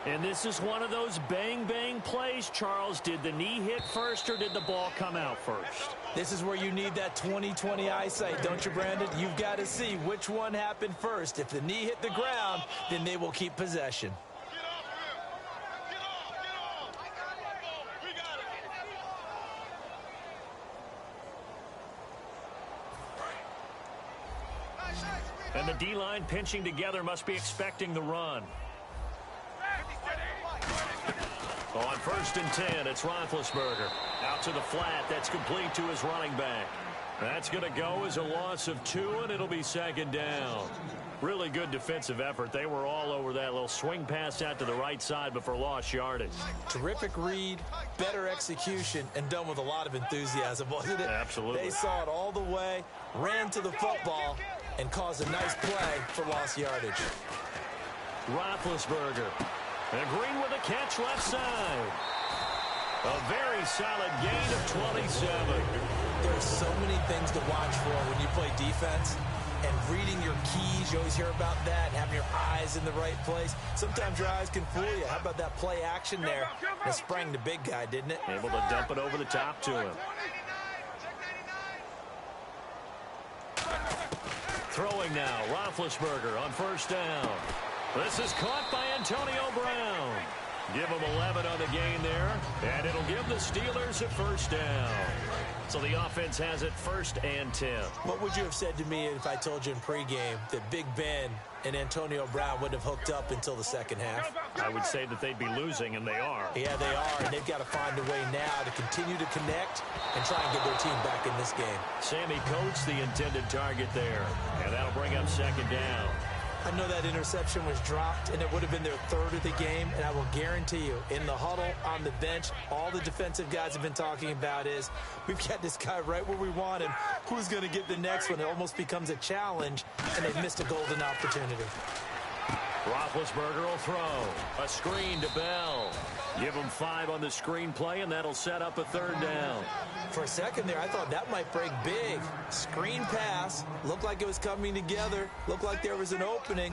And this is one of those bang-bang plays, Charles. Did the knee hit first or did the ball come out first? This is where you need that 20/20 eyesight, don't you, Brandon? You've got to see which one happened first. If the knee hit the ground, then they will keep possession. And the D-line pinching together must be expecting the run. On 1st and 10, it's Roethlisberger. Out to the flat. That's complete to his running back. That's going to go as a loss of 2, and it'll be 2nd down. Really good defensive effort. They were all over that little swing pass out to the right side before lost yardage. Terrific read, better execution, and done with a lot of enthusiasm, wasn't it? Absolutely. They saw it all the way, ran to the football, and caused a nice play for lost yardage. Roethlisberger. And Green with a catch left side. A very solid gain of 27. There's so many things to watch for when you play defense. And reading your keys, you always hear about that, and having your eyes in the right place. Sometimes your eyes can fool you. How about that play action there? It sprang the big guy, didn't it? Able to dump it over the top to him. Throwing now, Roethlisberger on 1st down. This is caught by Antonio Brown. Give him 11 on the gain there, and it'll give the Steelers a 1st down. So the offense has it 1st and 10. What would you have said to me if I told you in pregame that Big Ben and Antonio Brown wouldn't have hooked up until the second half? I would say that they'd be losing, and they are. Yeah, they are, and they've got to find a way now to continue to connect and try and get their team back in this game. Sammy Coates, the intended target there, and that'll bring up 2nd down. I know that interception was dropped, and it would have been their third of the game, and I will guarantee you, in the huddle, on the bench, all the defensive guys have been talking about is, we've got this guy right where we want him. Who's going to get the next one? It almost becomes a challenge, and they've missed a golden opportunity. Roethlisberger will throw. A screen to Bell. Give him 5 on the screen play, and that'll set up a third down. For a second there, I thought that might break big. Screen pass. Looked like it was coming together. Looked like there was an opening.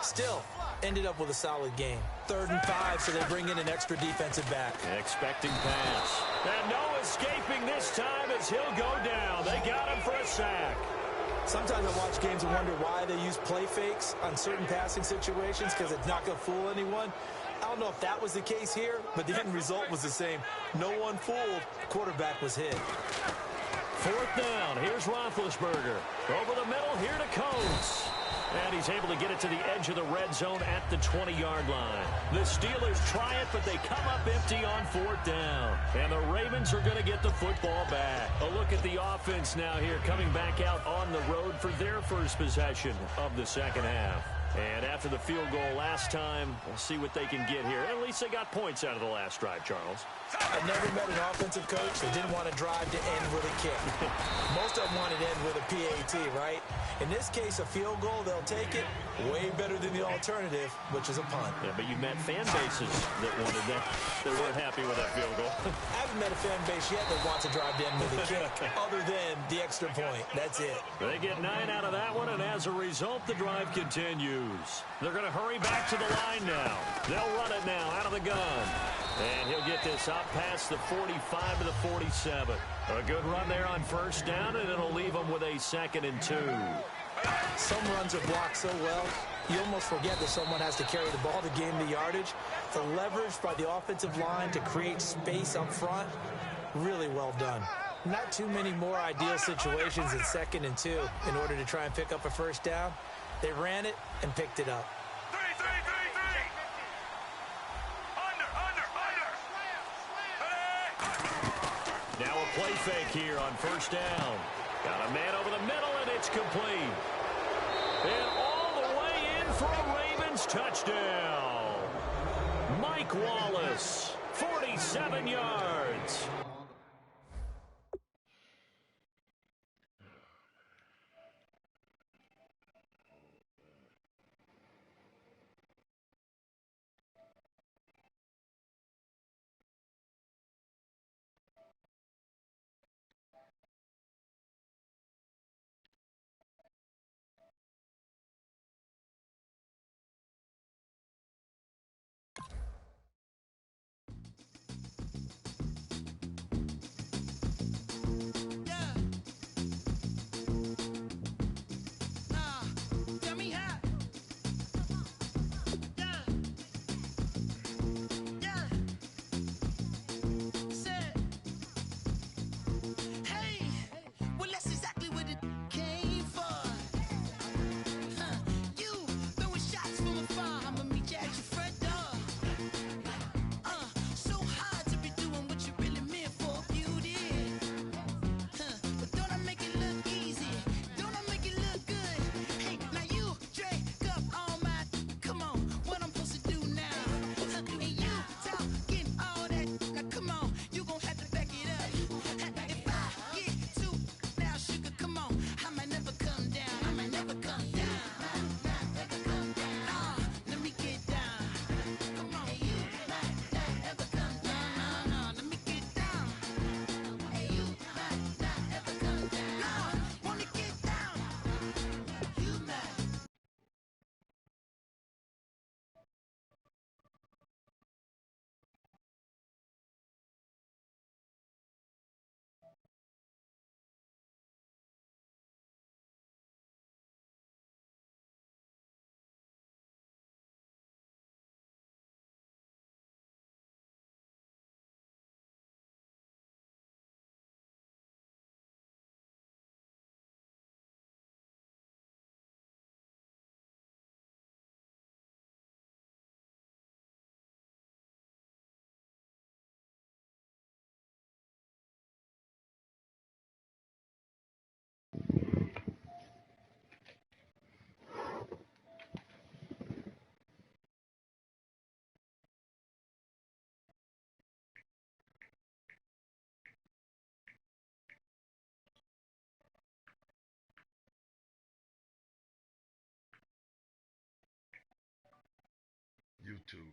Still, ended up with a solid game. 3rd and 5, so they bring in an extra defensive back. Expecting pass. And no escaping this time as he'll go down. They got him for a sack. Sometimes I watch games and wonder why they use play fakes on certain passing situations because it's not going to fool anyone. I don't know if that was the case here, but the end result was the same. No one fooled. Quarterback was hit. 4th down. Here's Roethlisberger. Over the middle, here to Coates. And he's able to get it to the edge of the red zone at the 20-yard line. The Steelers try it, but they come up empty on 4th down. And the Ravens are going to get the football back. A look at the offense now here, coming back out on the road for their first possession of the second half. And after the field goal last time, we'll see what they can get here. At least they got points out of the last drive, Charles. I've never met an offensive coach that didn't want to drive to end with a kick. Most of them wanted to end with a PAT, right? In this case, a field goal, they'll take it. Way better than the alternative, which is a punt. Yeah, but you met fan bases that wanted that. They weren't happy with that field goal. I haven't met a fan base yet that wants to drive to end with a kick, other than the extra point. That's it. They get 9 out of that one, and as a result, the drive continues. They're going to hurry back to the line now. They'll run it now out of the gun. And he'll get this up past the 45 to the 47. A good run there on 1st down, and it'll leave them with a 2nd and 2. Some runs are blocked so well, you almost forget that someone has to carry the ball to gain the yardage. The leverage by the offensive line to create space up front, really well done. Not too many more ideal situations in 2nd and 2 in order to try and pick up a 1st down. They ran it and picked it up. Now a play fake here on 1st down. Got a man over the middle, and it's complete. And all the way in for a Ravens touchdown. Mike Wallace, 47 yards. YouTube.